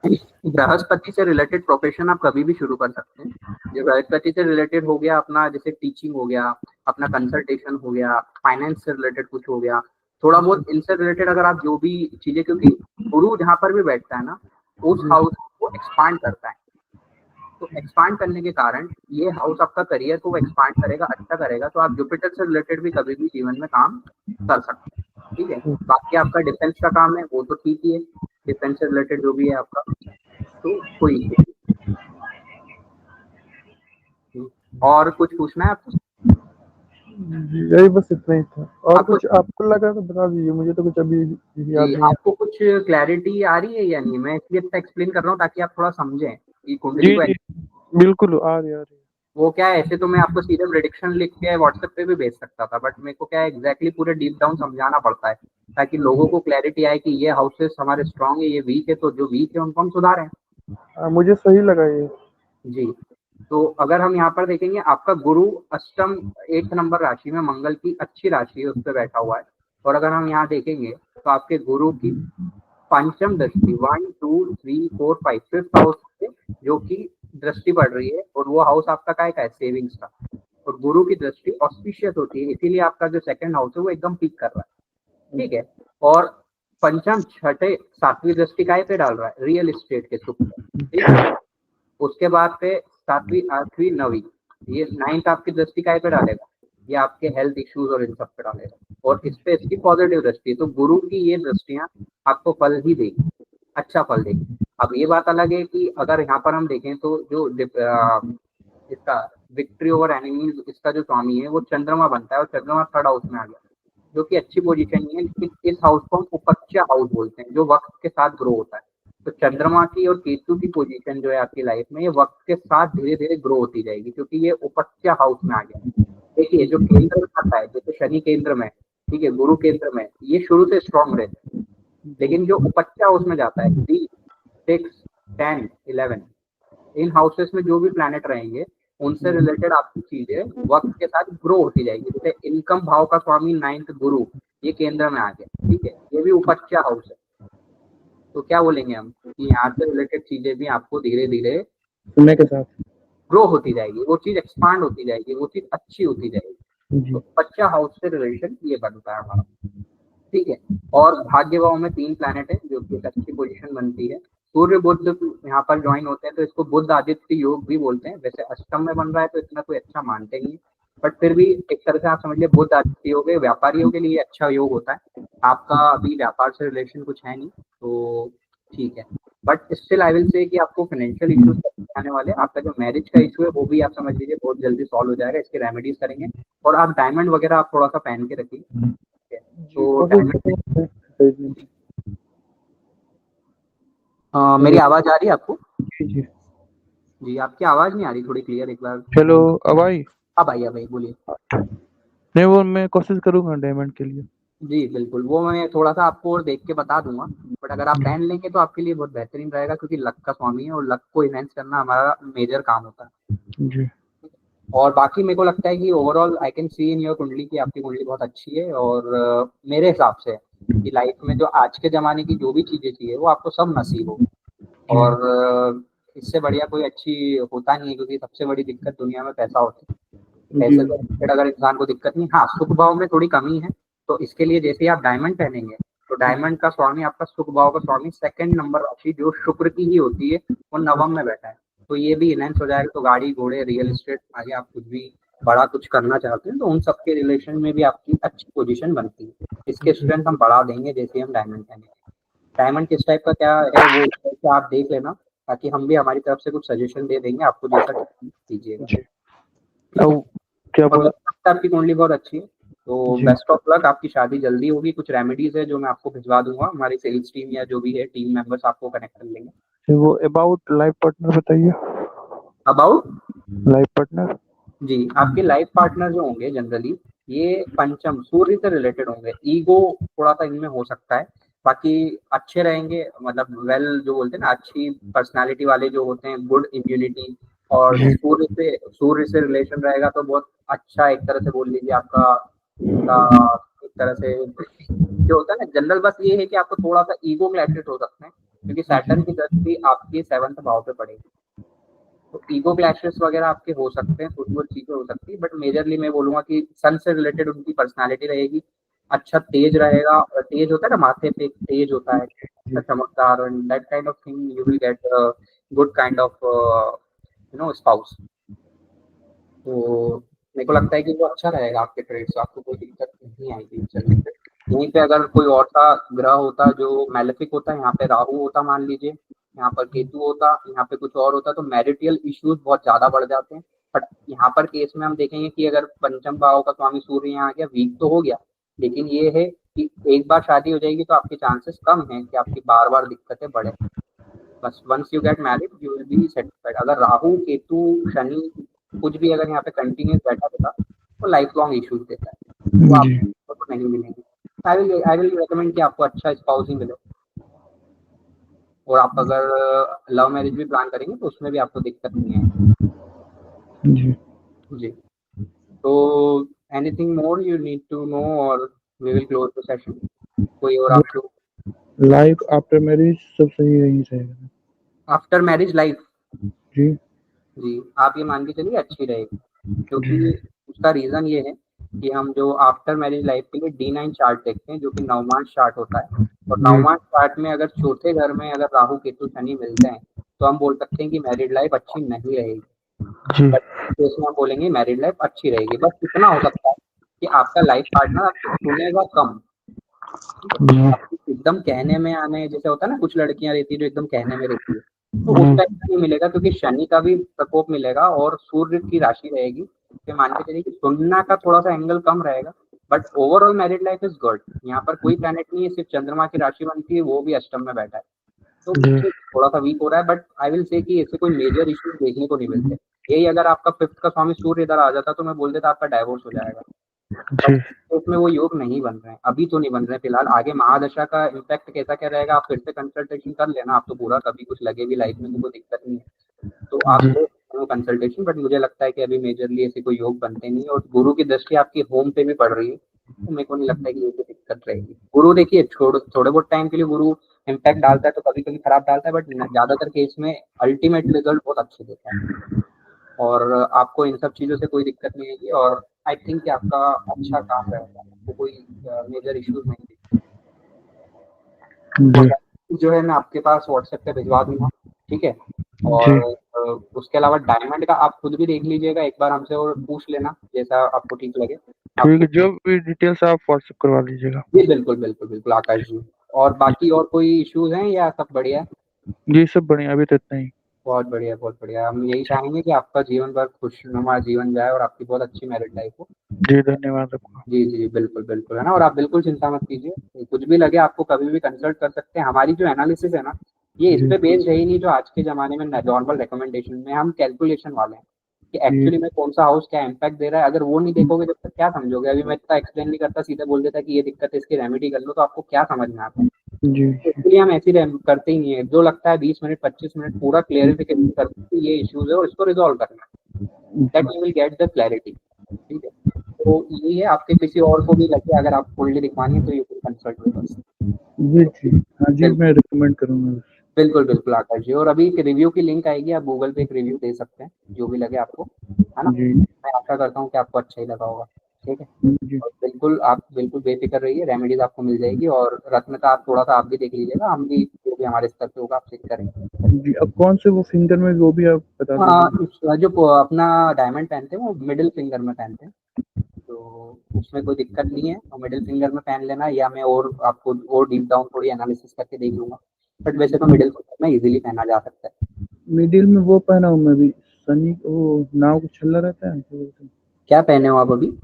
बृहस्पति से रिलेटेड प्रोफेशन आप कभी भी शुरू कर सकते हैं। जो बृहस्पति से रिलेटेड हो गया अपना, जैसे टीचिंग हो गया, अपना कंसल्टेशन हो गया, फाइनेंस से रिलेटेड कुछ हो गया, थोड़ा बहुत इनसे रिलेटेड अगर आप जो भी चीजें, क्योंकि गुरु जहाँ पर भी बैठता है ना, उस हाउस को एक्सपांड करता है। तो एक्सपांड करने के कारण ये हाउस आपका करियर को एक्सपांड करेगा, अच्छा करेगा। तो आप जुपिटर से रिलेटेड भी कभी भी जीवन में काम कर सकते हैं, ठीक है। बाकी आपका डिफेंस का काम है, वो तो ठीक ही है, डिफेंस से रिलेटेड जो भी है आपका, तो कोई नहीं। और कुछ पूछना है आपको? यही बस इतना ही था। और आपको कुछ आपको लगा तो बता दीजिए, मुझे तो कुछ अभी याद जी, नहीं आपको कुछ क्लैरिटी आ रही है या नहीं? मैं इसलिए इतना एक्सप्लेन कर रहा हूँ ताकि आप थोड़ा समझें कि है। कुंडली जी को। जी बिल्कुल आ रही है। वो क्या है, ऐसे तो मैं आपको सीधे प्रेडिक्शन लिख के व्हाट्सएप पे भी भेज सकता था, बट मेरे को क्या है एग्जैक्टली पूरे डीप डाउन समझाना पड़ता है ताकि लोगों को क्लैरिटी आए कि ये हाउसेस हमारे स्ट्रांग है, ये वीक है, तो जो वीक है उनको हम सुधारें। मुझे सही लगा ये। जी, तो अगर हम यहाँ पर देखेंगे, आपका गुरु अष्टम 8 नंबर राशि में, मंगल की अच्छी राशि है, उस पर बैठा हुआ है। और अगर हम यहाँ देखेंगे तो आपके गुरु की पंचम दृष्टि 1 2 3 4 5 5th हाउस से जो कि दृष्टि पड़ रही है, और वो हाउस आपका क्या है, सेविंग्स का। और गुरु की दृष्टि ऑस्पिशियस होती है, इसीलिए आपका जो सेकंड हाउस है वो एकदम पीक कर रहा है, ठीक है। और पंचम छठे 7वीं दृष्टि काय पे डाल रहा है, रियल एस्टेट के शुक्र, ठीक है। उसके बाद पे 7वीं 8वीं 9वीं, ये 9th आपकी दृष्टि काय पे डालेगा, ये आपके हेल्थ इश्यूज और इन सब पे डालेगा, और इस पे इसकी पॉजिटिव दृष्टि है। तो गुरु की ये दृष्टियां आपको फल ही देगी, अच्छा फल देगी। अब ये बात अलग है कि अगर यहाँ पर हम देखें तो जो इसका विक्ट्री ओवर एनिमीज, इसका जो स्वामी है वो चंद्रमा बनता है, और चंद्रमा 3rd हाउस में आ गया, जो कि अच्छी पोजीशन नहीं है, लेकिन इस हाउस को हम उपच्य हाउस बोलते हैं, जो वक्त के साथ ग्रो होता है। तो चंद्रमा की और केतु की पोजीशन जो है आपकी लाइफ में, ये वक्त के साथ धीरे धीरे ग्रो होती जाएगी, क्योंकि ये उपच्य हाउस में आ गया। देखिए, जो केंद्र खाता है, जैसे शनि केंद्र में, ठीक है, गुरु केंद्र में, ये शुरू से स्ट्रॉन्ग रहते हैं, लेकिन जो उपच्य हाउस में जाता है 3 6 10 11, इन हाउसेस में जो भी प्लैनेट रहेंगे उनसे रिलेटेड आपकी चीजें वक्त के साथ ग्रो होती जाएगी। जैसे इनकम भाव का स्वामी 9th गुरु, ये केंद्र में आ गया, ठीक है, ये भी उपच्य हाउस है। तो क्या बोलेंगे हम कि यहाँ से रिलेटेड चीजें भी आपको धीरे धीरे समय के साथ ग्रो होती जाएगी, वो चीज एक्सपांड होती जाएगी, वो चीज अच्छी होती जाएगी। जी। तो उपच्य हाउस से रिलेशन ये बनता है हमारा, ठीक है। और भाग्य भाव में 3 प्लैनेट है, जो कि एक अच्छी पोजीशन बनती है। सूर्य बुध यहाँ पर ज्वाइन होते हैं, तो इसको बुध आदित्य योग भी बोलते हैं। वैसे अष्टम में बन रहा है तो इतना कोई अच्छा मानते नहीं, बट फिर भी एक तरह से आप समझ लिया बुध आदित्य योग है, व्यापारियों के लिए अच्छा योग होता है। आपका अभी व्यापार से रिलेशन कुछ है नहीं, तो ठीक है। But still I will say कि आपको फाइनेंशियल इश्यूज आने वाले, आपका जो मैरिज का इशू है वो भी आप समझ लीजिए बहुत जल्दी सॉल्व हो जाएगा, इसके रेमेडीज करेंगे। और आप डायमंड वगैरह आप थोड़ा सा पहन के रखिए, तो डायमंड। मेरी आवाज आ रही है आपको? जी जी, आपकी आवाज नहीं आ रही थोड़ी क्लियर, एक बार। हेलो अब आई? अब भाई बोलिए। नहीं, वो मैं कोशिश करूंगा डायमंड के लिए। जी बिल्कुल, वो मैं थोड़ा सा आपको और देख के बता दूंगा, बट अगर आप पहन लेंगे तो आपके लिए बहुत बेहतरीन रहेगा, क्योंकि लक का स्वामी है और लक को इनहेंस करना हमारा मेजर काम होता है। जी और बाकी मेरे को लगता है कि overall I can see in your कुंडली की आपकी कुंडली बहुत अच्छी है, और मेरे हिसाब से कि लाइफ में जो आज के ज़माने की जो भी चीज़ें चाहिए वो आपको सब नसीब हो। जी और इससे बढ़िया कोई अच्छी होता नहीं है, क्योंकि सबसे बड़ी दिक्कत दुनिया में पैसा होता है। जी पैसे से रिलेटेड अगर इंसान को दिक्कत नहीं, हाँ सुख भाव में थोड़ी कमी है, तो इसके लिए जैसे ही आप डायमंड पहनेंगे तो डायमंड का स्वामी आपका सुख भाव का स्वामी सेकंड नंबर राशि जो शुक्र की ही होती है वो नवम में बैठा है, तो ये भी इनहेंस हो जाएगा। तो गाड़ी घोड़े रियल एस्टेट आगे आप कुछ भी बड़ा कुछ करना चाहते हैं तो उन सबके रिलेशन में भी आपकी अच्छी पोजीशन बनती है। इसके स्ट्रेंथ हम बढ़ा देंगे जैसे हम डायमंड पहनेंगे। डायमंड किस टाइप का क्या है वो तो आप देख लेना, ताकि हम भी हमारी तरफ से कुछ सजेशन दे देंगे आपको, जैसा कीजिएगा। जी ठीक है, अब क्या बोला? आपकी कुंडली बहुत अच्छी है, तो जी बेस्ट ऑफ लक। आपकी शादी जल्दी होगी। कुछ रेमेडीज है जो मैं आपको भिजवा दूंगा, हमारी सेल्स टीम या जो भी है टीम मेंबर्स आपको कनेक्ट कर लेंगे। फिर वो अबाउट लाइफ पार्टनर बताइए। अबाउट लाइफ पार्टनर जी, आपके लाइफ पार्टनर जो होंगे जनरली ये पंचम सूर्य से रिलेटेड होंगे। ईगो थोड़ा सा इनमें हो सकता है, बाकी अच्छे रहेंगे, मतलब वेल जो बोलते हैं ना अच्छी पर्सनालिटी वाले जो होते हैं, गुड इम्यूनिटी, और जी सूर्य से रिलेशन रहेगा तो बहुत अच्छा, एक तरह से बोल लीजिए आपका इनका एक तरह से जो होता है ना जनरल। बस ये है कि आपको थोड़ा सा ईगो क्लैशेस हो सकते हैं, क्योंकि सैटर्न की दृष्टि आपकी 7th भाव पे पड़ेगी, तो ईगो क्लैशेस वगैरह आपके हो सकते हैं, कुछ बहुत चीजें हो सकती है, बट मेजरली मैं बोलूंगा कि सन से रिलेटेड उनकी पर्सनालिटी रहेगी। अच्छा तेज रहेगा, तेज होता है ना माथे पे तेज होता है, अच्छा चमकदार, and that kind of thing you will get good kind of spouse. तो मेरे को लगता है कि वो अच्छा रहेगा आपके ट्रेड से, आपको कोई दिक्कत नहीं आएगी चलने पे। यहीं पे अगर कोई और सा ग्रह होता जो मैलेफिक होता, यहाँ पे राहु होता मान लीजिए, यहाँ पर केतु होता, यहाँ पे कुछ और होता, तो मैरिटल इश्यूज बहुत ज्यादा बढ़ जाते हैं। बट यहाँ पर केस में हम देखेंगे कि अगर पंचम भाव का स्वामी सूर्य यहाँ आ गया, वीक तो हो गया, लेकिन ये है कि एक बार शादी हो जाएगी तो आपके चांसेस कम है कि आपकी बार बार दिक्कतें बढ़े। बस once you get married you will be satisfied. अगर राहु केतु शनि कुछ भी अगर यहाँ पे कंटिन्यूस बैठा रहता तो लाइफ लॉन्ग इश्यूज देता है, वो जी आपको नहीं मिलेंगे। आई विल रिकमेंड कि आपको अच्छा स्पाउस ही मिले, और आप अगर लव मैरिज भी प्लान करेंगे तो उसमें भी आपको दिक्कत नहीं आएगी। जी जी, तो anything more you need to know or we will close the session. कोई और आपको लाइफ आफ्टर मैरिज सब सही नहीं रहेगा। आफ्टर मैरिज लाइफ जी जी आप ये मान के चलिए अच्छी रहेगी, जी क्योंकि उसका रीजन ये है कि हम जो आफ्टर मैरिज लाइफ के लिए D9 चार्ट देखते हैं जो कि नवमांश चार्ट होता है, और जी नवमांश चार्ट में अगर चौथे घर में अगर राहु केतु शनि मिलते हैं तो हम बोल सकते हैं कि मैरिड लाइफ अच्छी नहीं रहेगी। जी बट इसमें हम बोलेंगे मैरिड लाइफ अच्छी रहेगी, बस इतना हो सकता है कि आपका लाइफ पार्टनर आपको सुनेगा कम। जी आपको एकदम कहने में आने जैसे होता है ना, कुछ लड़कियां रहती है जो एकदम कहने में रहती है, तो उस टाइप का नहीं मिलेगा, क्योंकि शनि का भी प्रकोप मिलेगा और सूर्य की राशि रहेगी, तो मान के चलिए कि सुनना का थोड़ा सा एंगल कम रहेगा। But overall married life is good. यहाँ पर कोई प्लैनेट नहीं है, सिर्फ चंद्रमा की राशि बनती है, वो भी अष्टम में बैठा है, तो जी ठीक थोड़ा सा वीक हो रहा है, बट आई विल से कि ऐसे कोई मेजर इश्यूज देखने को नहीं मिलते। यही अगर आपका 5th का स्वामी सूर्य इधर आ जाता तो मैं बोल देता आपका डाइवोर्स हो जाएगा, बट जी उसमें वो योग नहीं बन रहे हैं, अभी तो नहीं बन रहे हैं फिलहाल। आगे महादशा का इम्पैक्ट कैसा क्या रहेगा आप फिर से कंसल्टेशन कर लेना, आप तो पूरा कभी कुछ लगे भी लाइफ में तो कोई दिक्कत नहीं है, तो आप जी ले कंसल्टेशन। बट मुझे लगता है कि अभी मेजरली ऐसे कोई योग बनते नहीं है, और गुरु की दृष्टि आपकी होम पे भी पड़ रही है, तो मेरे को नहीं लगता है कि ये कोई दिक्कत रहेगी। गुरु देखिए थोड़े बहुत टाइम के लिए गुरु इम्पैक्ट डालता है तो कभी कभी खराब डालता है, बट ज्यादातर केस में अल्टीमेट रिजल्ट बहुत अच्छे देता है, और आपको इन सब चीज़ों से कोई दिक्कत नहीं आएगी, और आई थिंक कि आपका अच्छा काम रहेगा, आपको कोई मेजर इश्यूज नहीं दिखेंगे। जी जो है मैं आपके पास व्हाट्सएप पे भिजवा दूंगा, ठीक है। जी और उसके अलावा डायमंड का आप खुद भी देख लीजिएगा एक बार हमसे और पूछ लेना जैसा आपको ठीक लगे। ठीक आपको है, जो भी डिटेल्स आप व्हाट्सएप करवा लीजिएगा। जी बिल्कुल बिल्कुल बिल्कुल आकाश जी। और बाकी और कोई इश्यूज हैं या सब बढ़िया है? जी सब बढ़िया, अभी तो इतना ही। बहुत बढ़िया बहुत बढ़िया। हम यही चाहेंगे कि आपका जीवन भर खुशनुमा जीवन जाए और आपकी बहुत अच्छी मैरिड लाइफ हो। जी धन्यवाद आपका। जी, जी, बिल्कुल, बिल्कुल, है ना? और आप बिल्कुल चिंता मत कीजिए, कुछ भी लगे आपको कभी भी कंसल्ट कर सकते हैं। हमारी जो एनालिसिस है ना, ये इस जी पे बेस्ड है ही नहीं जो आज के ज़माने में नॉर्मल रिकमेंडेशन में हम कैलकुलेशन वाले हैं, कि जी एक्चुअली में कौन-सा हाउस क्या इम्पैक्ट दे रहा है। अगर वो नहीं देखोगे जब तक क्या समझोगे? अभी मैं इतना एक्सप्लेन नहीं करता, सीधे बोल देता कि ये दिक्कत है, इसकी रेमेडी कर लो, तो आपको क्या समझ में आता है? जी तो इसलिए हम ऐसी करते ही नहीं है, जो लगता है 20 मिनट 25 मिनट पूरा क्लियरिफिकेशन करते हैं कि ये इश्यूज है और इसको रिजॉल्व करना है। That you will get the clarity. ठीक है, तो यही है, आपके किसी और को भी लगे अगर आप फुल्ली दिखवानी है तो you can consult with us. जी जी, हाँ जी, मैं रिकमेंड करूँगा। बिल्कुल बिल्कुल आकाश जी, और अभी एक रिव्यू की लिंक आएगी, आप गूगल पे एक रिव्यू दे सकते हैं, जो भी लगे आपको, है ना। जी मैं आशा करता हूँ कि आपको अच्छा ही लगा होगा। ठीक है, जी और बिल्कुल आप बिल्कुल बेफिक्र रहिए, रेमेडीज आपको मिल जाएगी, और रत्न का आप थोड़ा सा आप भी देख लीजिएगा, हम भी जो भी हमारे स्तर पे होगा आप चेक करेंगे। जी। अब कौन से वो फिंगर में, वो भी आप बता दीजिए। जो अपना डायमंड पहनते हैं वो मिडिल फिंगर में पहनते हैं, तो उसमें कोई दिक्कत नहीं है, और मिडिल फिंगर में पहन लेना, या मैं और आपको और डीप डाउन थोड़ी एनालिसिस करके देख लूंगा, बट वैसे तो मिडिल फिंगर में इजीली पहना जा सकता है। मिडिल में वो पहना हूँ मैं भी, सनी, वो नाव का छल्ला रहता है, क्या बोलते हैं? क्या पहने हो आप अभी?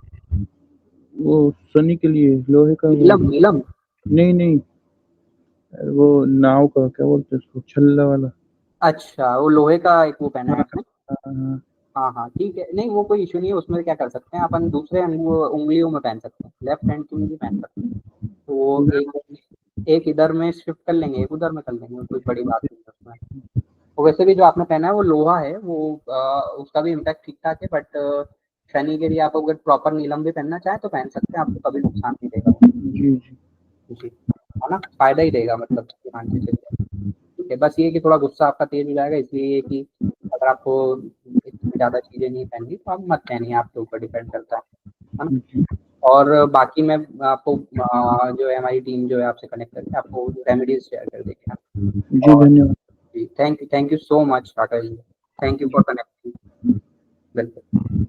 वो सनी के लिए लोहे का वो। नीलम, नीलम। नहीं नहीं, वो नाव का क्या बोलते हैं उसको, छल्ला वाला। अच्छा, वो लोहे का एक वो पहना है हाँ आपने। हाँ हाँ हाँ ठीक है, नहीं वो कोई इशू नहीं है, उसमें क्या कर सकते हैं अपन, दूसरे उंगलियों में पहन सकते हैं, लेफ्ट हैंड की में भी पहन सकते हैं, तो वो हाँ। एक एक इधर में शिफ्ट कर लेंगे, एक उधर में कर लेंगे, कोई बड़ी बात नहीं है उसमें। तो वैसे भी जो आपने पहना है वो लोहा है, वो उसका भी इम्पैक्ट ठीक ठाक है, बट शनि के लिए आप अगर प्रॉपर नीलम भी पहनना चाहें तो पहन सकते हैं, आपको कभी नुकसान नहीं देगा वो। जी जी जी, है ना, फायदा ही देगा, मतलब मान के चलिए। ठीक है, बस ये कि थोड़ा गुस्सा आपका तेज हो जाएगा, इसलिए ये कि अगर आपको इतनी ज़्यादा चीज़ें नहीं पहननी तो आप मत पहनिए, आपके ऊपर डिपेंड करता है ना। जी और बाकी मैं आपको जो है हमारी टीम जो है आपसे कनेक्ट करके आपको रेमेडीज शेयर कर देंगे जी, और धन्यवाद। जी, thank you so much tata जी, thank you for connecting. Welcome.